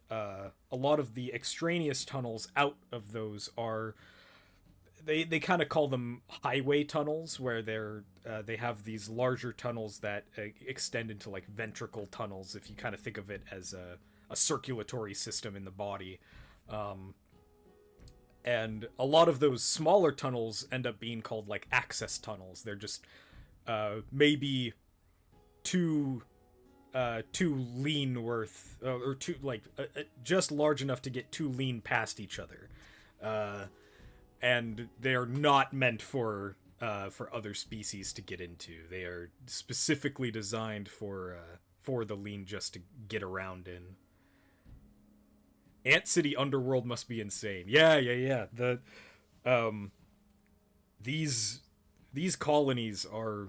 extraneous tunnels out of those are they kind of call them highway tunnels, where they have these larger tunnels that extend into like ventricle tunnels, if you kind of think of it as a circulatory system in the body. um, and a lot of those smaller tunnels end up being called like access tunnels. They're just maybe too too lean worth or too like just large enough to get too lean past each other, and they are not meant for other species to get into. They are specifically designed for the lean just to get around in. Ant City Underworld must be insane. Yeah, yeah, yeah. Um these these colonies are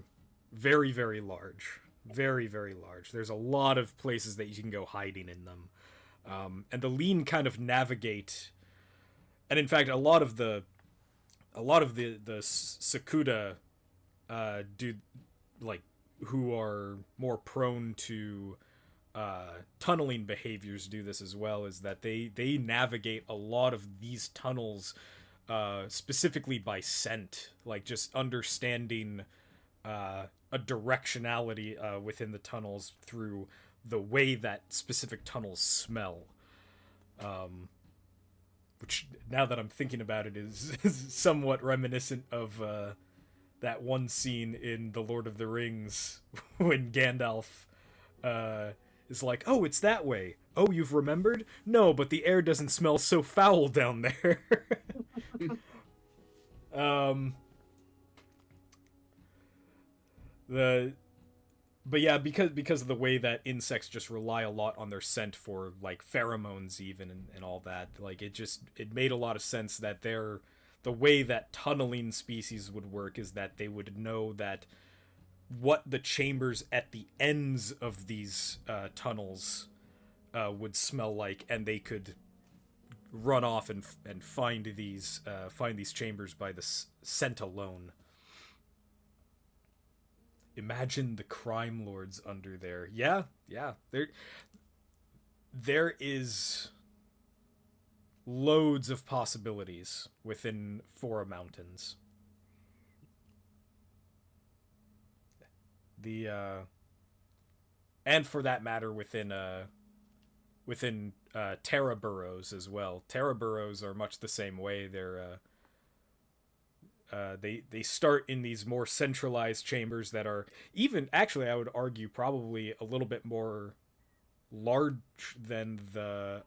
very very large, very very large. There's a lot of places that you can go hiding in them, and the lean kind of navigate. And in fact, a lot of the Sakuda do like who are more prone to tunneling behaviors do this as well. Is that they navigate a lot of these tunnels specifically by scent, like just understanding a directionality within the tunnels through the way that specific tunnels smell. Um, which, now that I'm thinking about it, is somewhat reminiscent of that one scene in The Lord of the Rings when Gandalf uh, is like, "Oh, it's that way. Oh, you've remembered? No, but the air doesn't smell so foul down there." um, the but yeah, because of the way that insects just rely a lot on their scent for like pheromones even, and all that, like it made a lot of sense that the way that tunneling species would work is that they would know that what the chambers at the ends of these tunnels would smell like, and they could run off and find these chambers by the scent alone. Imagine the crime lords under there. Yeah, yeah. There is loads of possibilities within Fora Mountains. The and for that matter within Terra burrows as well. Terra burrows are much the same way. They start in these more centralized chambers that are, even actually I would argue, probably a little bit more large than the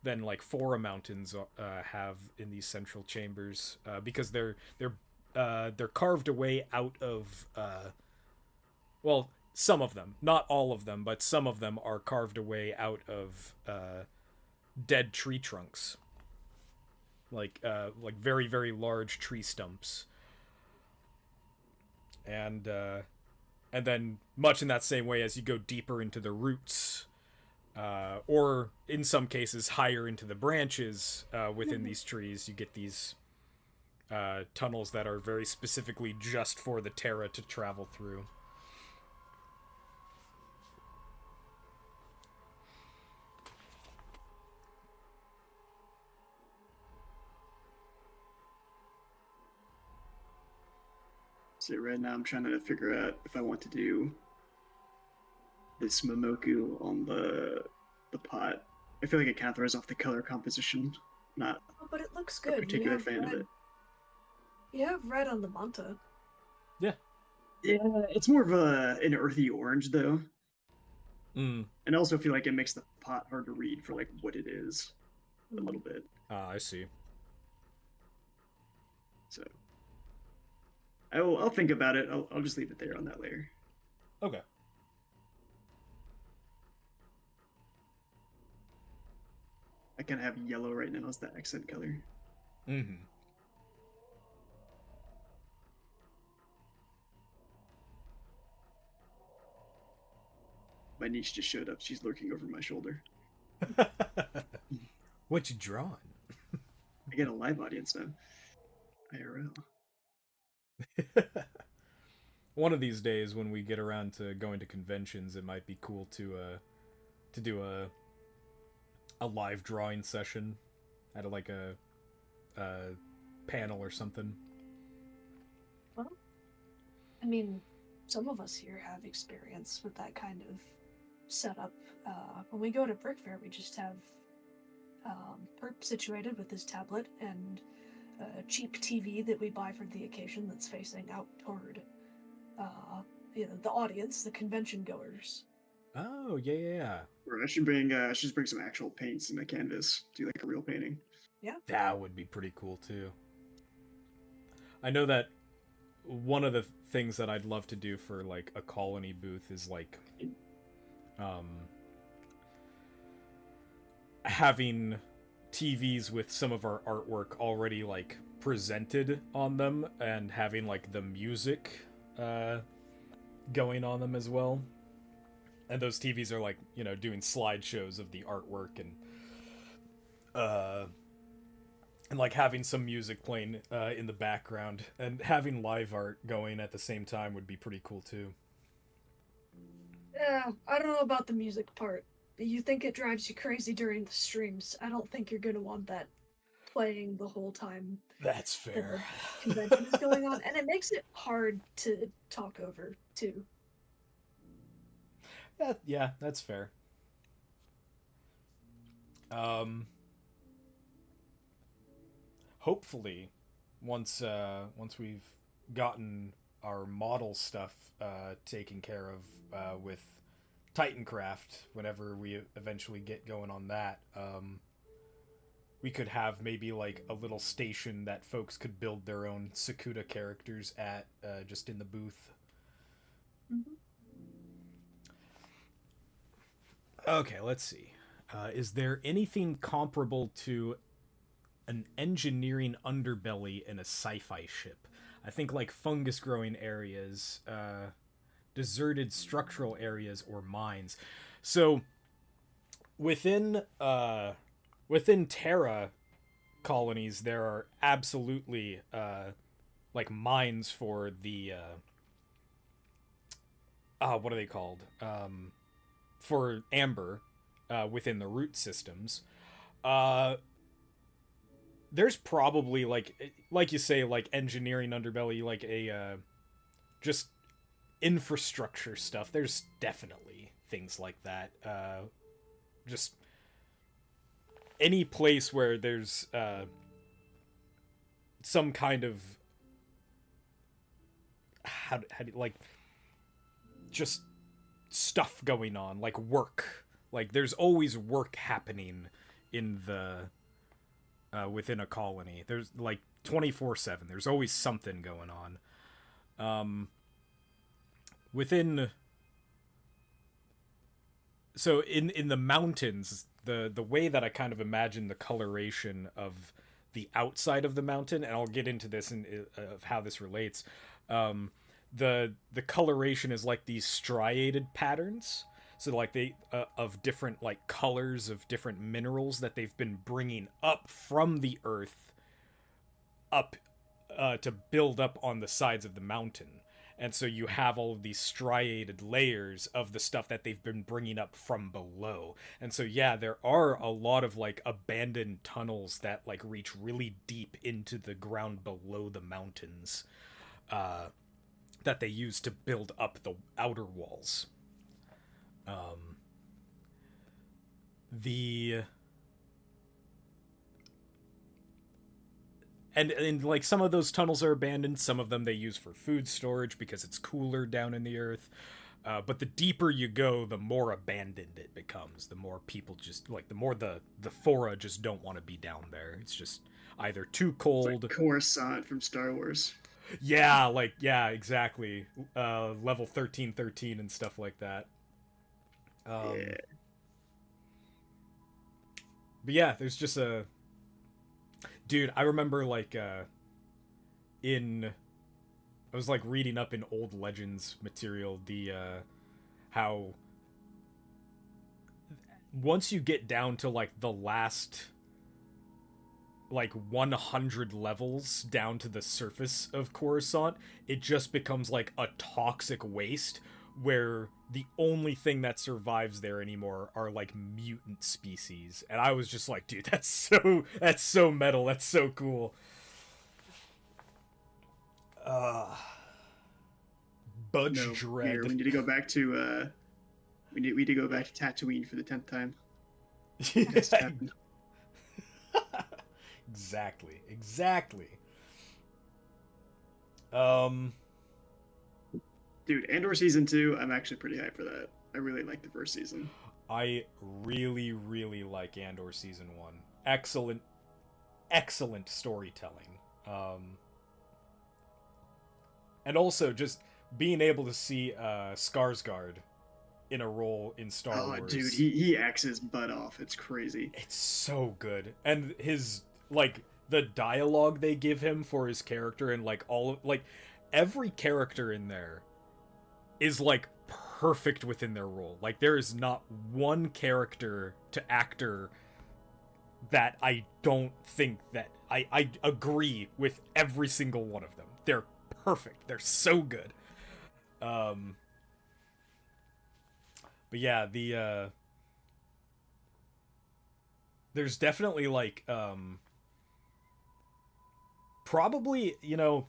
than like Fora Mountains have in these central chambers, because they're carved away out of well, some of them, not all of them, but some of them are carved away out of dead tree trunks, like very very large tree stumps. And then much in that same way, as you go deeper into the roots, or in some cases higher into the branches within these trees, you get these tunnels that are very specifically just for the Terra to travel through. So right now I'm trying to figure out if I want to do this Momoku on the pot I feel like it kind of throws off the color composition. Not Oh, but it looks a good. particular fan of it. You have red on the manta. Yeah. Yeah, it's more of an earthy orange though, Mm. and I also feel like it makes the pot hard to read for like what it is a little bit. Ah, I see. So I'll think about it. I'll just leave it there on that layer. Okay. I kind of have yellow right now as the accent color. Mm-hmm. My niece just showed up. She's lurking over my shoulder. What you drawing? I get a live audience now. IRL. One of these days, when we get around to going to conventions, it might be cool to do a live drawing session at a panel or something. Well, I mean, some of us here have experience with that kind of setup. When we go to Brick Fair, we just have Perp situated with his tablet and a cheap TV that we buy for the occasion that's facing out toward the audience, the convention goers. Oh yeah. Or I should bring some actual paints and a canvas. Do like a real painting. Yeah. That would be pretty cool too. I know that one of the things that I'd love to do for like a colony booth is like having TVs with some of our artwork already like presented on them and having like the music going on them as well. And those TVs are like, doing slideshows of the artwork and like having some music playing in the background and having live art going at the same time would be pretty cool too. Yeah, I don't know about the music part. You think it drives you crazy during the streams. I don't think you're gonna want that playing the whole time That's fair. the convention is going on, and it makes it hard to talk over too. Yeah, that's fair. Hopefully, once we've gotten our model stuff taken care of with Titancraft, whenever we eventually get going on that, we could have maybe like a little station that folks could build their own Sakuta characters at, just in the booth. Mm-hmm. Okay, let's see. Is there anything comparable to an engineering underbelly in a sci-fi ship? I think like fungus growing areas, deserted structural areas, or mines. So within Terra colonies, there are absolutely like mines for the what are they called? For amber within the root systems. There's probably like you say, like engineering underbelly, like a just infrastructure stuff. There's definitely things like that. Just any place where there's some kind of how do you, like, just stuff going on, like work. Like there's always work happening in the within a colony. There's like 24/7. There's always something going on. Within so in the mountains, the way that I kind of imagine the coloration of the outside of the mountain, and I'll get into this of how this relates. The coloration is like these striated patterns, so like they of different like colors of different minerals that they've been bringing up from the earth up to build up on the sides of the mountain. And so you have all of these striated layers of the stuff that they've been bringing up from below. And so yeah, there are a lot of like abandoned tunnels that like reach really deep into the ground below the mountains, that they use to build up the outer walls. the and like some of those tunnels are abandoned, some of them they use for food storage because it's cooler down in the earth. But the deeper you go, the more abandoned it becomes. The more people just like the more the Fora just don't want to be down there. It's just either too It's like cold. Coruscant from Star Wars. Yeah, like yeah, exactly. Level 1313 and stuff like that. Yeah. But yeah, there's just a dude. I remember like in I was like reading up in old legends material the how once you get down to like the last like 100 levels down to the surface of Coruscant, it just becomes like a toxic waste where the only thing that survives there anymore are like mutant species. And I was just like, dude, that's so metal, that's so cool. Budge No, Dread. here we need to go back to we need to go back to Tatooine for the 10th time. Has to happen. Exactly. Dude, Andor season 2, I'm actually pretty hyped for that. I really like the first season. I really like Andor season 1. Excellent storytelling. And also just being able to see Skarsgård in a role in Star Wars. Dude, he acts his butt off. It's crazy. It's so good. And his like the dialogue they give him for his character and like all of like every character in there is like perfect within their role. Like there is not one character to actor that I don't think that I agree with every single one of them. They're perfect. They're so good. But yeah, the there's definitely like probably, you know,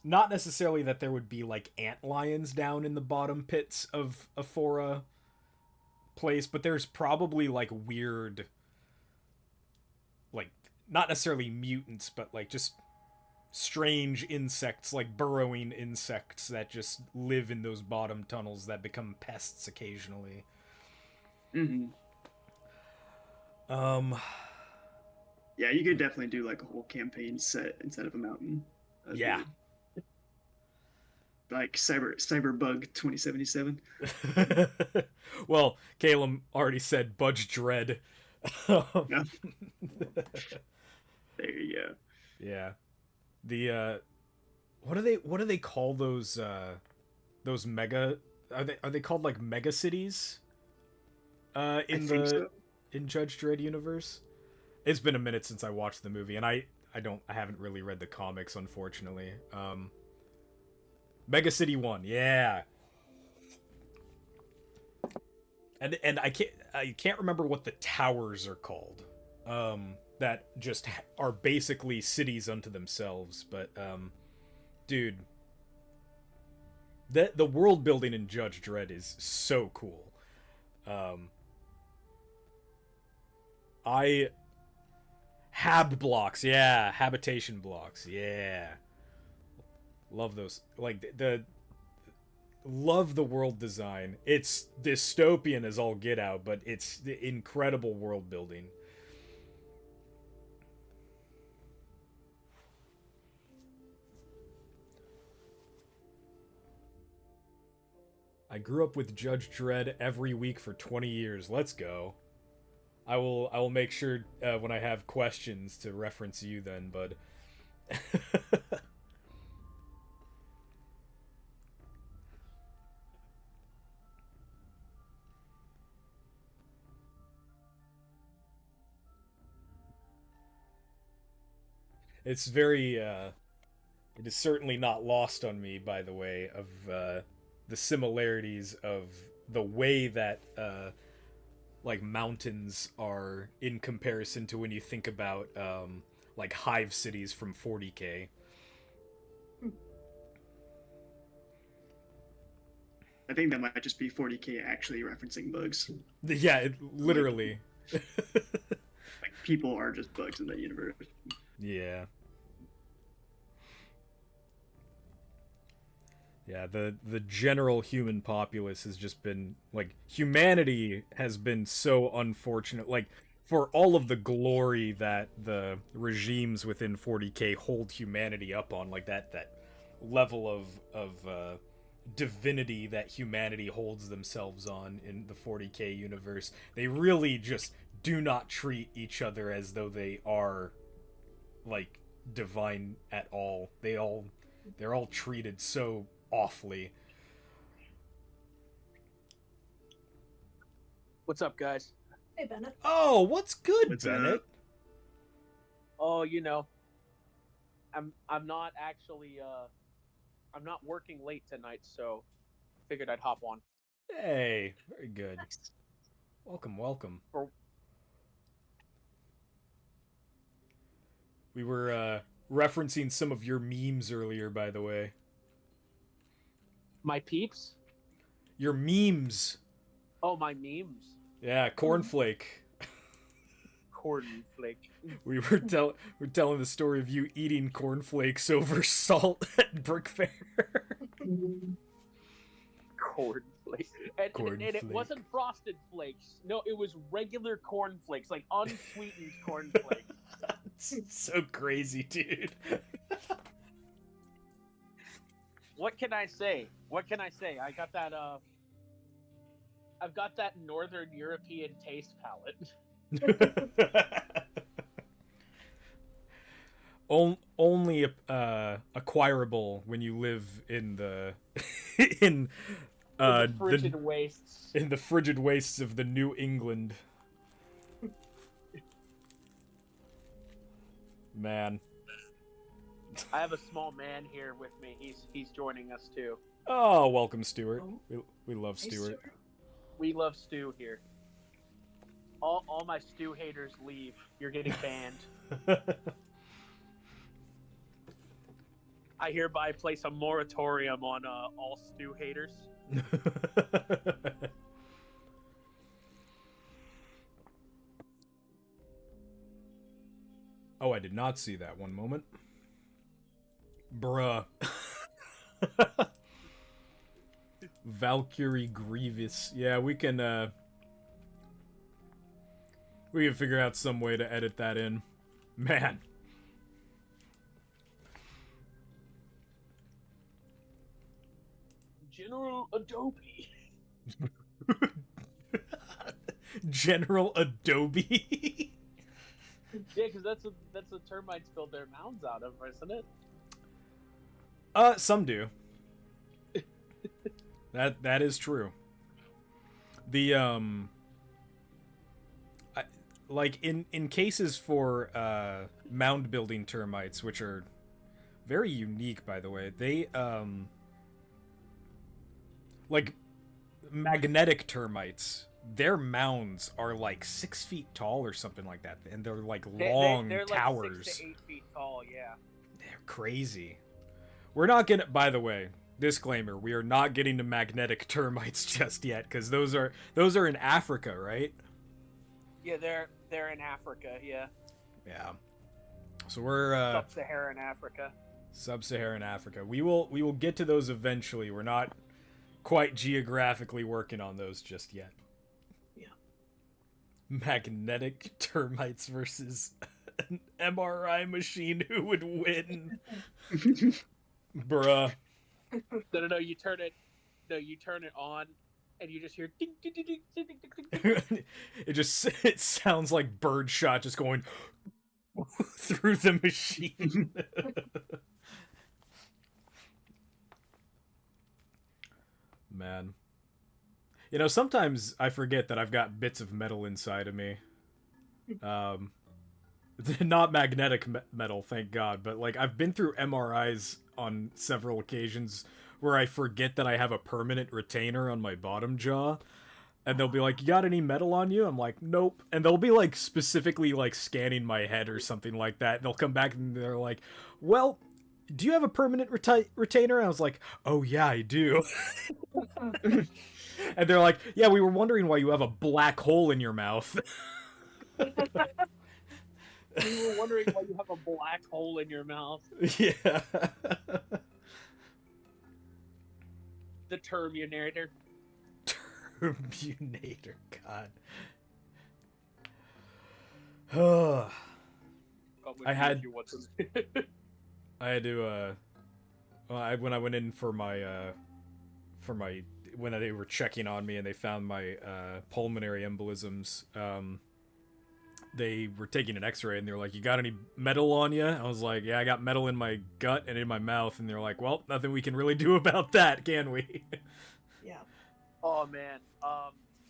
not necessarily that there would be like antlions down in the bottom pits of a Fora place, but there's probably like weird like not necessarily mutants, but like just strange insects, like burrowing insects that just live in those bottom tunnels that become pests occasionally. Mm-hmm. Yeah, you could definitely do like a whole campaign set instead of a mountain. Yeah. Like Cyberbug 2077. Well, Caleb already said Budge Dread. Yeah. There you go. Yeah. The what do they call those mega are they called like mega cities? In the so. in Judge Dredd universe? It's been a minute since I watched the movie and I haven't really read the comics unfortunately. Mega City 1. Yeah. And I can't remember what the towers are called. That just are basically cities unto themselves, but dude, the world building in Judge Dredd is so cool. Blocks, yeah, habitation blocks, yeah. Love those. Like love the world design. It's dystopian as all get out, but it's the incredible world building. I grew up with Judge Dredd every week for 20 years. Let's go. I will make sure when I have questions to reference you then, bud. It's very it is certainly not lost on me, by the way, of the similarities of the way that like mountains are in comparison to when you think about like hive cities from 40K. I think that might just be 40K actually referencing bugs. Yeah, literally. Like people are just bugs in that universe. Yeah. Yeah, the general human populace has just been like humanity has been so unfortunate. Like for all of the glory that the regimes within 40K hold humanity up on, like that level of divinity that humanity holds themselves on in the 40K universe, they really just do not treat each other as though they are like divine at all. They're all treated so awfully. What's up, guys? Hey, Bennett. Oh, what's good, What's Bennett? Oh, I'm not actually I'm not working late tonight, so figured I'd hop on. Hey, very good. Nice. Welcome, welcome. For We were referencing some of your memes earlier, by the way. my peeps? Your memes. Oh, my memes. Yeah, cornflake. Cornflake. We're telling the story of you eating cornflakes over salt at Brick Fair. Cornflake. And Cornflake. it wasn't frosted flakes. No, it was regular cornflakes, like unsweetened cornflakes. It's so crazy, dude. What can I say? I got that I've got that Northern European taste palette. Only acquirable when you live in the in The frigid wastes. in the frigid wastes of the New England. Man. I have a small man here with me. He's joining us too. Oh, welcome, Stuart. Oh. We love Hey, Stuart. We love Stu here. All my Stu haters leave. You're getting banned. I hereby place a moratorium on all Stu haters. Oh, I did not see that. One moment. Bruh. Valkyrie Grievous. Yeah, we can figure out some way to edit that in. Man. General Adobe. General Adobe. Yeah, because that's what termites build their mounds out of, isn't it? Some do. That is true. The like in cases for mound building termites, which are very unique, by the way, they like magnetic termites. Their mounds are like 6 feet tall or something like that, and they're like long they're towers. Like 6 to 8 feet tall. Yeah. They're crazy. We're not gonna. By the way, disclaimer: we are not getting to magnetic termites just yet, because those are in Africa, right? Yeah, they're in Africa. Yeah. Yeah. So we're Sub-Saharan Africa. Sub-Saharan Africa. We will get to those eventually. We're not quite geographically working on those just yet. Yeah. Magnetic termites versus an MRI machine. Who would win? Bruh. No. You turn it. No, you turn it on, and you just hear ding ding ding ding ding ding ding. Ding. It sounds like birdshot just going through the machine. Man. You know, sometimes I forget that I've got bits of metal inside of me. Not magnetic metal, thank God, but like I've been through MRIs on several occasions where I forget that I have a permanent retainer on my bottom jaw. And they'll be like, "You got any metal on you?" I'm like, "Nope." And they'll be like specifically like scanning my head or something like that. They'll come back and they're like, "Well, do you have a permanent retainer?" I was like, "Oh yeah, I do." And they're like, "Yeah, we were wondering why you have a black hole in your mouth." We were wondering why you have a black hole in your mouth. Yeah. The Terminator. Terminator, God. I had to when I went in for my when they were checking on me and they found my pulmonary embolisms, they were taking an x-ray and they were like, "You got any metal on you?" I was like, "Yeah, I got metal in my gut and in my mouth." And they're like, "Well, nothing we can really do about that, can we?" Yeah. Oh man.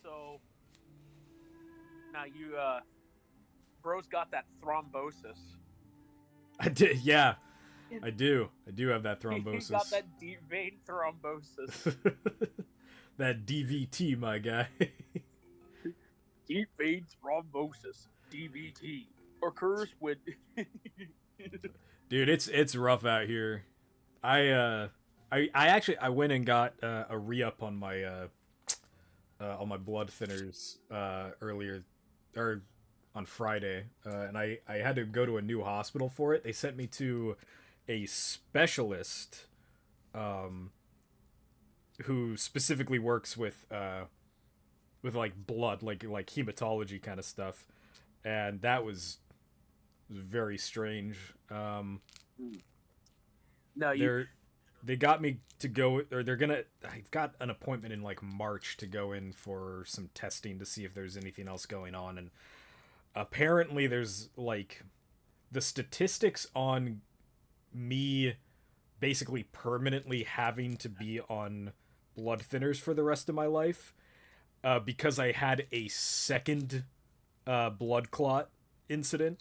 So now you bro's got that thrombosis. I did, yeah. Yeah. I do have that He thrombosis. got that deep vein thrombosis. That DVT, my guy. Deep vein thrombosis. DVT occurs when. Dude, it's rough out here. I actually I went and got a re-up on my blood thinners earlier, or on Friday, and I had to go to a new hospital for it. They sent me to a specialist, who specifically works with like blood, like hematology kind of stuff, and that was very strange. No, you. They got me to go, or they're gonna. I've got an appointment in like March to go in for some testing to see if there's anything else going on, and apparently there's like the statistics on me basically permanently having to be on blood thinners for the rest of my life, because I had a second blood clot incident,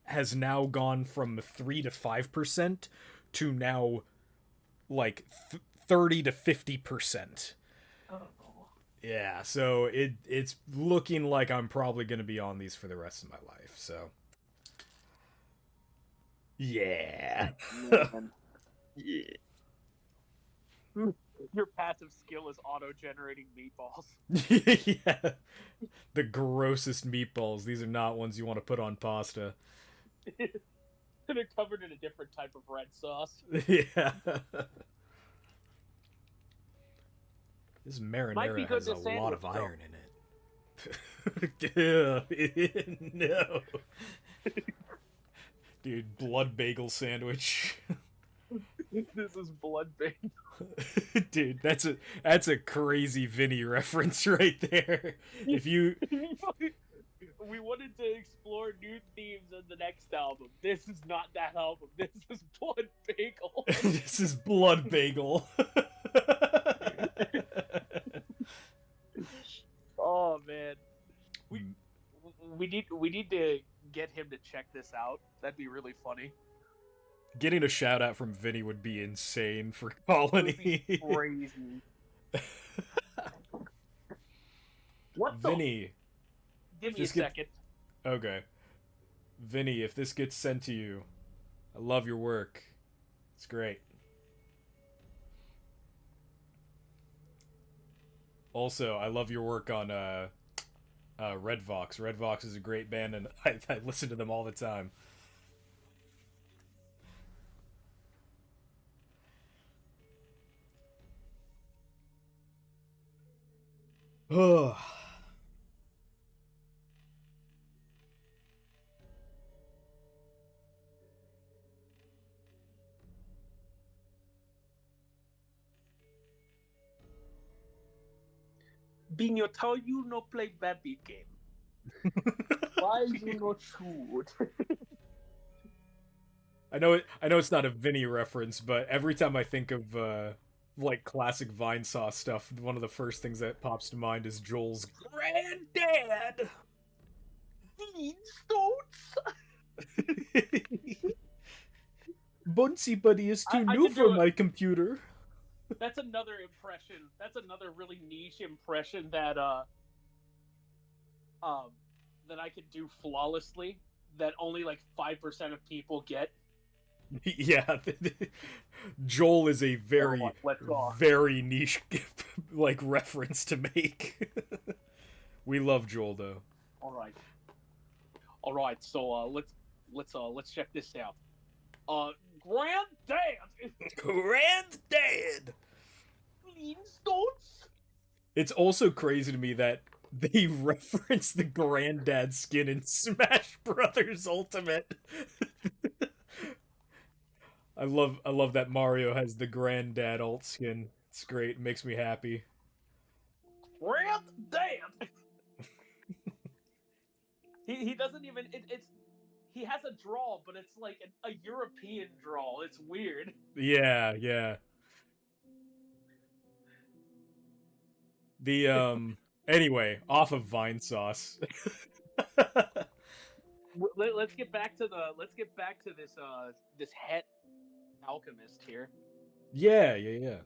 has now gone from 3 to 5% to now like 30 to 50%. Oh. Yeah, so it's looking like I'm probably going to be on these for the rest of my life. So yeah. Yeah. Your passive skill is auto-generating meatballs. Yeah. The grossest meatballs. These are not ones you want to put on pasta. They're covered in a different type of red sauce. Yeah. This marinara has a lot of iron in it. No. Dude, blood bagel sandwich. This is blood bagel. Dude, that's a crazy Vinny reference right there. If you We wanted to explore new themes in the next album. This is not that album. This is blood bagel. This is blood bagel. Oh man. We need to get him to check this out. That'd be really funny. Getting a shout out from Vinny would be insane for It would Colony. be crazy. What the? Vinny. Give me a Just get- second. Okay. Vinny, if this gets sent to you, I love your work. It's great. Also, I love your work on Red Vox. Red Vox is a great band, and I listen to them all the time. Oh. Binho, how you no play baby game? Why you not shoot? I know it's not a Vinny reference, but every time I think of like classic Vine Saw stuff, one of the first things that pops to mind is Joel's granddad. Bean stones. Bunsy Buddy is too I new can for do it. my computer. That's another impression. That's another really niche impression that that I could do flawlessly. That only like 5% of people get. Yeah, Joel is a very, Let's go. very niche like reference to make. We love Joel though. All right. All right, so let's check this out. Granddad, Granddad. Flintstones. It's also crazy to me that they reference the granddad skin in Smash Brothers Ultimate. I love that Mario has the granddad alt skin. It's great. It makes me happy. Granddad. He doesn't even it's he has a drawl, but it's like a European drawl. It's weird. Yeah, yeah. The anyway, off of Vine Sauce. Let's get back to this het alchemist here. Yeah, yeah, yeah.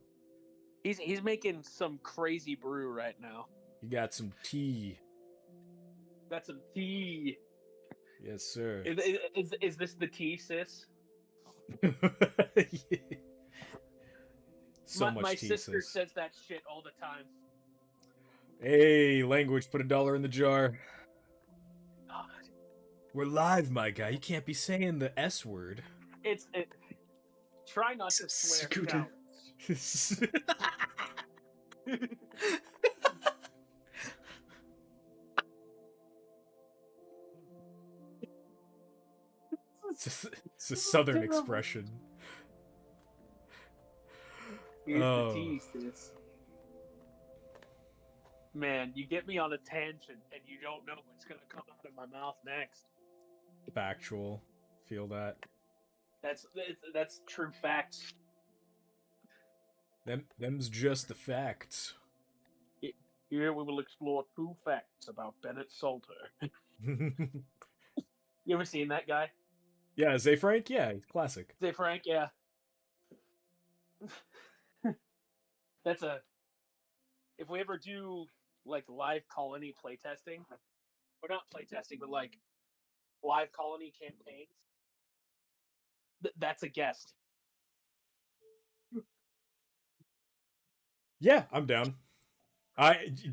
He's making some crazy brew right now. You got some tea. Got some tea. Yes, sir. Is this the tea, sis? So much my tea, sister sis. says that shit all the time. Hey, language, put $1 in the jar. God. We're live, my guy. You can't be saying the S word. Try not to swear. Scooter. Shout. It's a southern expression. Here's Oh. the tea, sis. Man, you get me on a tangent and you don't know what's gonna come out of my mouth next. Factual. Feel that. That's true facts. Them's just the facts. Here we will explore true facts about Bennett Salter. You ever seen that guy? Yeah, Zay Frank? Yeah, he's classic. Say Frank, yeah. That's if we ever do like live colony playtesting, or not playtesting, but like live colony campaigns, that's a guest. Yeah, I'm down.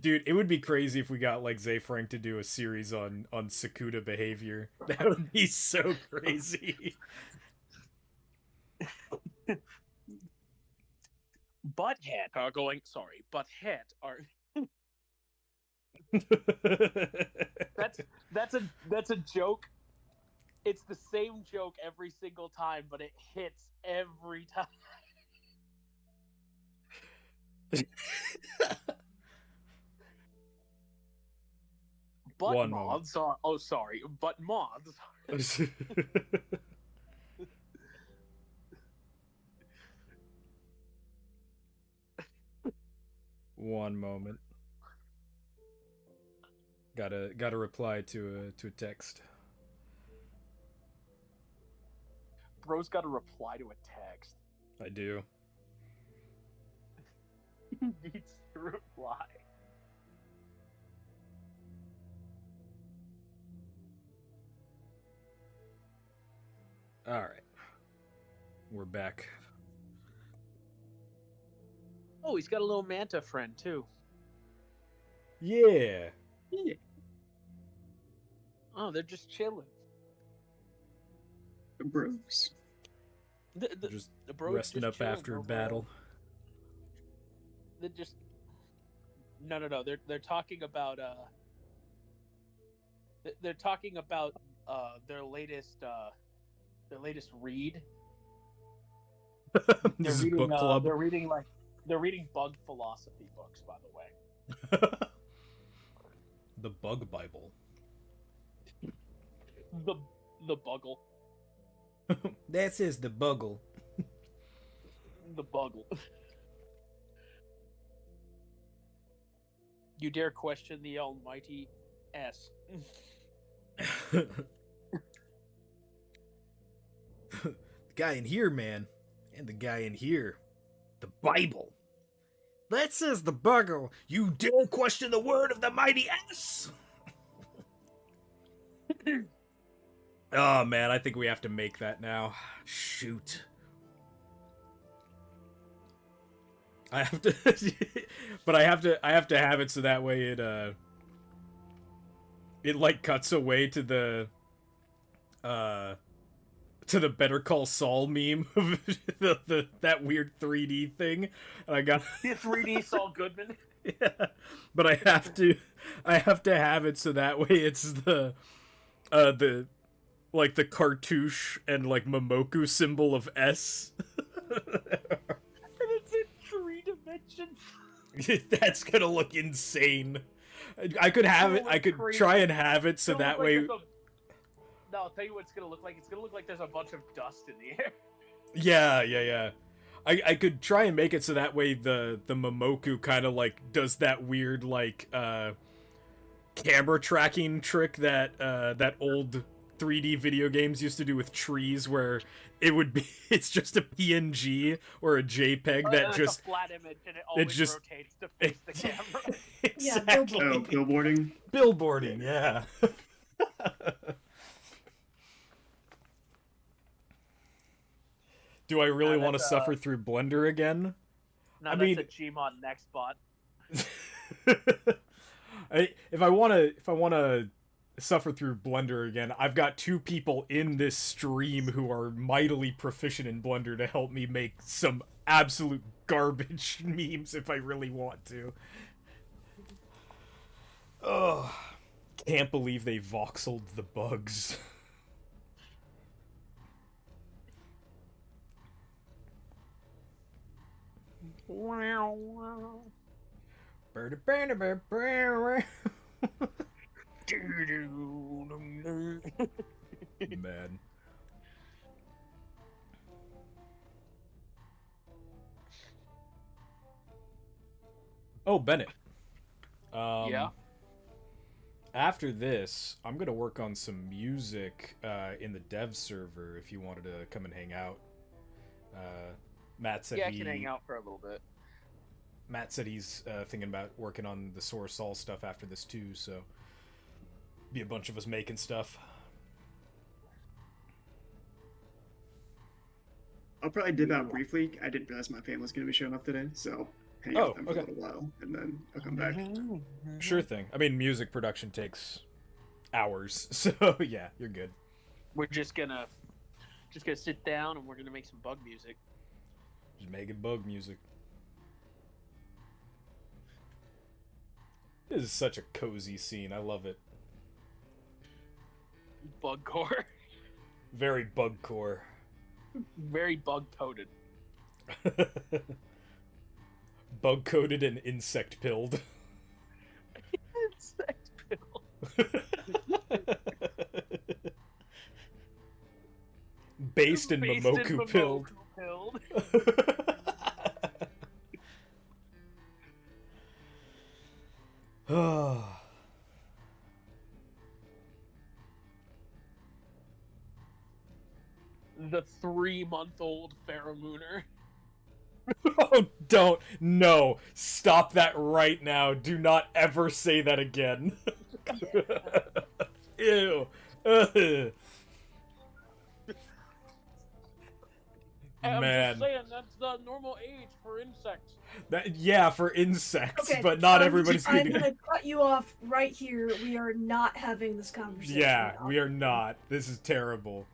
Dude, it would be crazy if we got like Zay Frank to do a series on Sakuda behavior. That would be so crazy. Butthead are going. Sorry, Butthead are. That's a joke. It's the same joke every single time, but it hits every time. But One moths are. Oh, sorry, but moths. One moment. Gotta reply to a text. Bro's got to reply to a text. I do. He needs to reply. All right. We're back. Oh, he's got a little manta friend too. Yeah. Yeah. Oh, they're just chilling. Bros. Just The bros resting just up chilling after over battle. They're just no. They're talking about they're talking about their latest read. This is book club. They're reading bug philosophy books, by the way. The Bug Bible. The buggle. That says the Buggle. The buggle. You dare question the almighty S. The guy in here, man. And the guy in here. The Bible. That says the Buggle. You dare question the word of the mighty S. Oh man, I think we have to make that now. Shoot. I have to but I have to have it so that way it like cuts away to the to the Better Call Saul meme of that weird 3D thing, and I got The 3D Saul Goodman. yeah, but I have to have it so that way it's the like the cartouche and like Momoku symbol of S. And it's in 3 dimensions. That's gonna look insane. I could have it. I could try and have it so that way. No, I'll tell you what it's gonna look like. It's gonna look like there's a bunch of dust in the air. Yeah. I could try and make it so that way the Momoku kind of like does that weird like camera tracking trick that that old 3D video games used to do with trees, where it would be it's just a PNG or a JPEG that just a flat image and it always just rotates to face the camera. exactly. Oh, billboarding. Billboarding, yeah. Do I really want to suffer through Blender again? No, I that's mean, a Gmod next bot. if I want to suffer through Blender again, I've got 2 people in this stream who are mightily proficient in Blender to help me make some absolute garbage memes if I really want to. Oh, can't believe they voxeled the bugs. Man. Oh, Bennett. Yeah. After this, I'm gonna work on some music in the dev server. If you wanted to come and hang out, Matt said I can hang out for a little bit. Matt said he's thinking about working on the Source All stuff after this too. So be a bunch of us making stuff. I'll probably dip out briefly. I didn't realize my family was going to be showing up today, so hang out with them for a little while, and then I'll come back. Sure thing. I mean, music production takes hours, so yeah, you're good. We're just gonna sit down and we're gonna make some bug music. Just making bug music. This is such a cozy scene. I love it. Bug core. Very bug core. Very bug coated. Bug coated and insect pilled. Insect pill. Based in Momoku pilled. The 3-month-old Pheromooner. Oh, don't. No. Stop that right now. Do not ever say that again. Ew. Ugh. I'm Man. just saying, that's the normal age for insects. Yeah, for insects, Okay, but not everybody's I'm getting... gonna cut you off right here. We are not having this conversation. Yeah, we are not. This is terrible.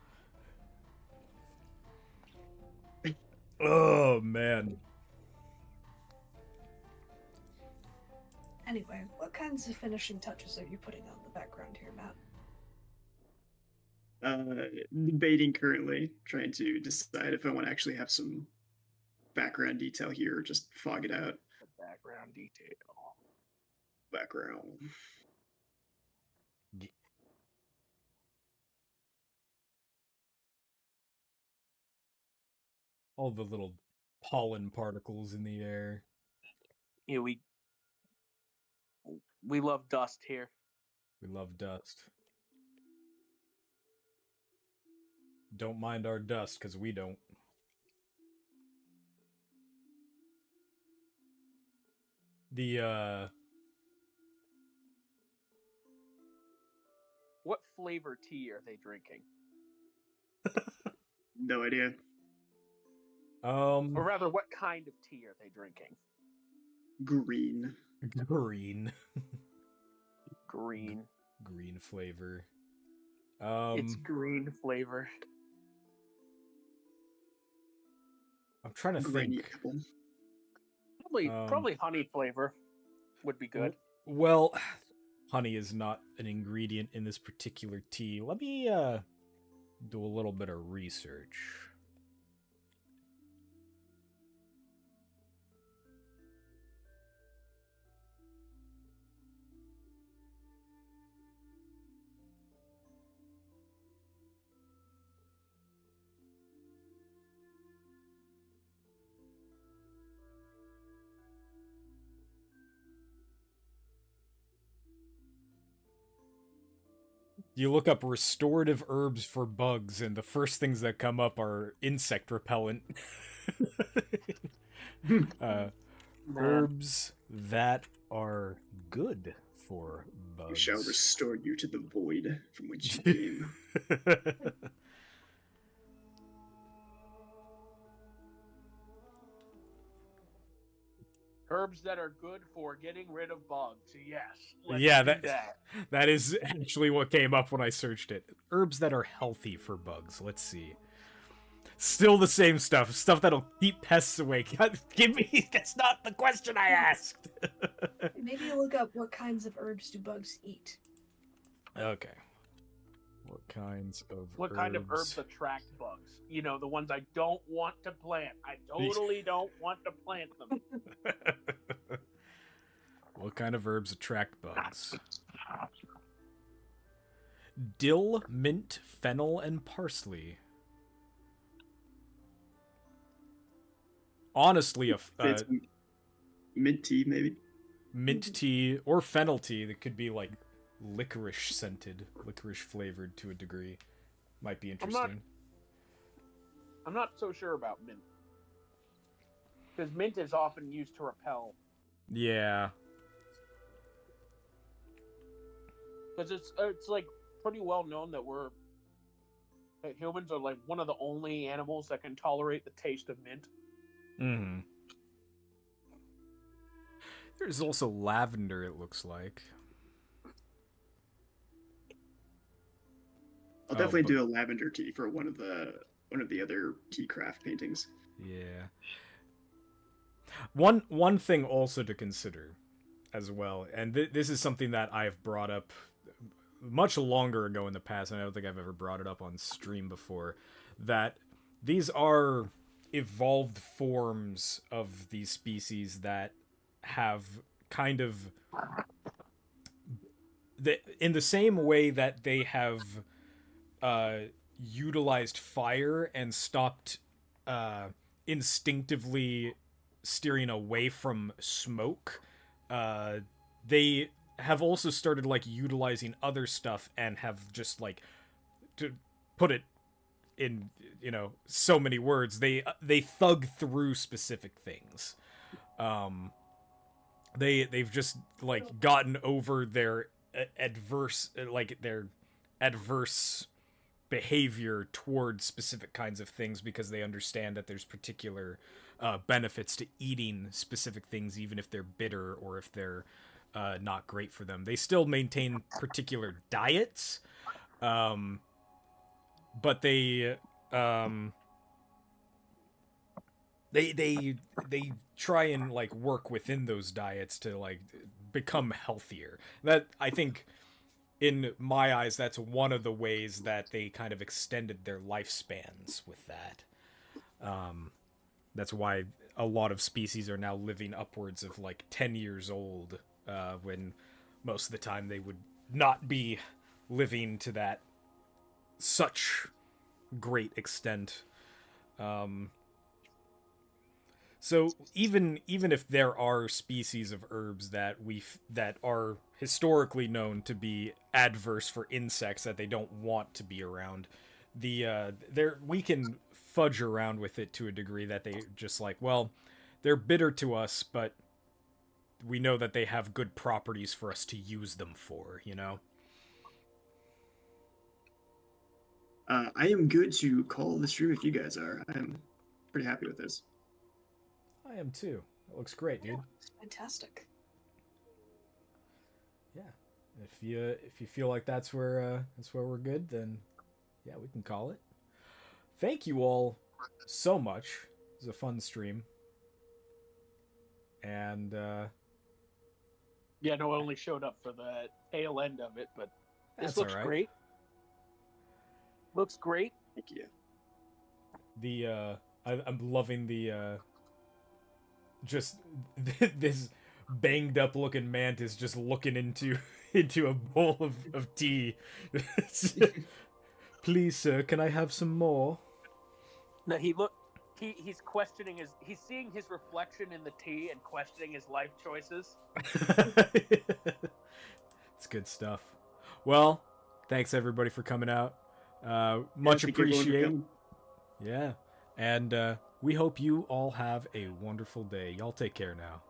Oh, man. Anyway, what kinds of finishing touches are you putting on the background here, Matt? Debating currently, trying to decide if I want to actually have some background detail here or just fog it out. Background detail. Background. All the little pollen particles in the air. Yeah, we love dust here. We love dust. Don't mind our dust, because we don't. What flavor tea are they drinking? No idea. Or rather, what kind of tea are they drinking? Green. Green. Green. Green flavor. It's green flavor. I'm trying to Granny think. apple. Probably honey flavor would be good. Well, honey is not an ingredient in this particular tea. Let me do a little bit of research. You look up restorative herbs for bugs, and the first things that come up are insect repellent. Man. Herbs that are good for We shall bugs. restore you to the void from which you came. Herbs that are good for getting rid of bugs. Yes. Let's Yeah, do that is actually what came up when I searched it. Herbs that are healthy for bugs. Let's see. Still the same stuff. Stuff that'll keep pests away. Give me. That's not the question I asked. Maybe you look up what kinds of herbs do bugs eat. Okay. What kinds of What kind of herbs attract bugs? You know, the ones I don't want to plant. I totally don't want to plant them. What kind of herbs attract bugs? Dill, mint, fennel, and parsley. Honestly, It's mint tea, maybe. mint tea or fennel tea that could be like licorice scented, licorice flavored to a degree. Might be interesting. I'm not so sure about mint. Because mint is often used to repel. Yeah. Because it's like pretty well known that that humans are like one of the only animals that can tolerate the taste of mint. Mm-hmm. There's also lavender, it looks like. I'll definitely do a lavender tea for one of the other tea craft paintings. Yeah. One thing also to consider as well, and this is something that I've brought up much longer ago in the past, and I don't think I've ever brought it up on stream before, that these are evolved forms of these species that have kind of in the same way that they have utilized fire and stopped instinctively steering away from smoke, they have also started like utilizing other stuff and have just like, to put it in, you know, so many words, they thug through specific things. They've just like gotten over their adverse behavior towards specific kinds of things because they understand that there's particular benefits to eating specific things, even if they're bitter or if they're not great for them. They still maintain particular diets, but they try and like work within those diets to like become healthier. That, I think, in my eyes, that's one of the ways that they kind of extended their lifespans with that. That's why a lot of species are now living upwards of like 10 years old, when most of the time they would not be living to that such great extent. So even if there are species of herbs that that are historically known to be adverse for insects that they don't want to be around, we can fudge around with it to a degree that they just like, well, they're bitter to us, but we know that they have good properties for us to use them for, you know? I am good to call the stream if you guys are. I'm pretty happy with this. I am too. It looks great, dude. Yeah, it's fantastic. Yeah. if you feel like that's where we're good, then yeah, we can call it. Thank you all so much. It was a fun stream, and Yeah, no, I only showed up for the tail end of it, but that's this looks all right. great. Looks great. Thank you. I'm loving the just this banged up looking mantis just looking into into a bowl of tea. Please, sir, can I have some more? No, he's questioning he's seeing his reflection in the tea and questioning his life choices. It's good stuff. Well, thanks everybody for coming out. Much Thank you everyone for appreciate. coming. Yeah. And we hope you all have a wonderful day. Y'all take care now.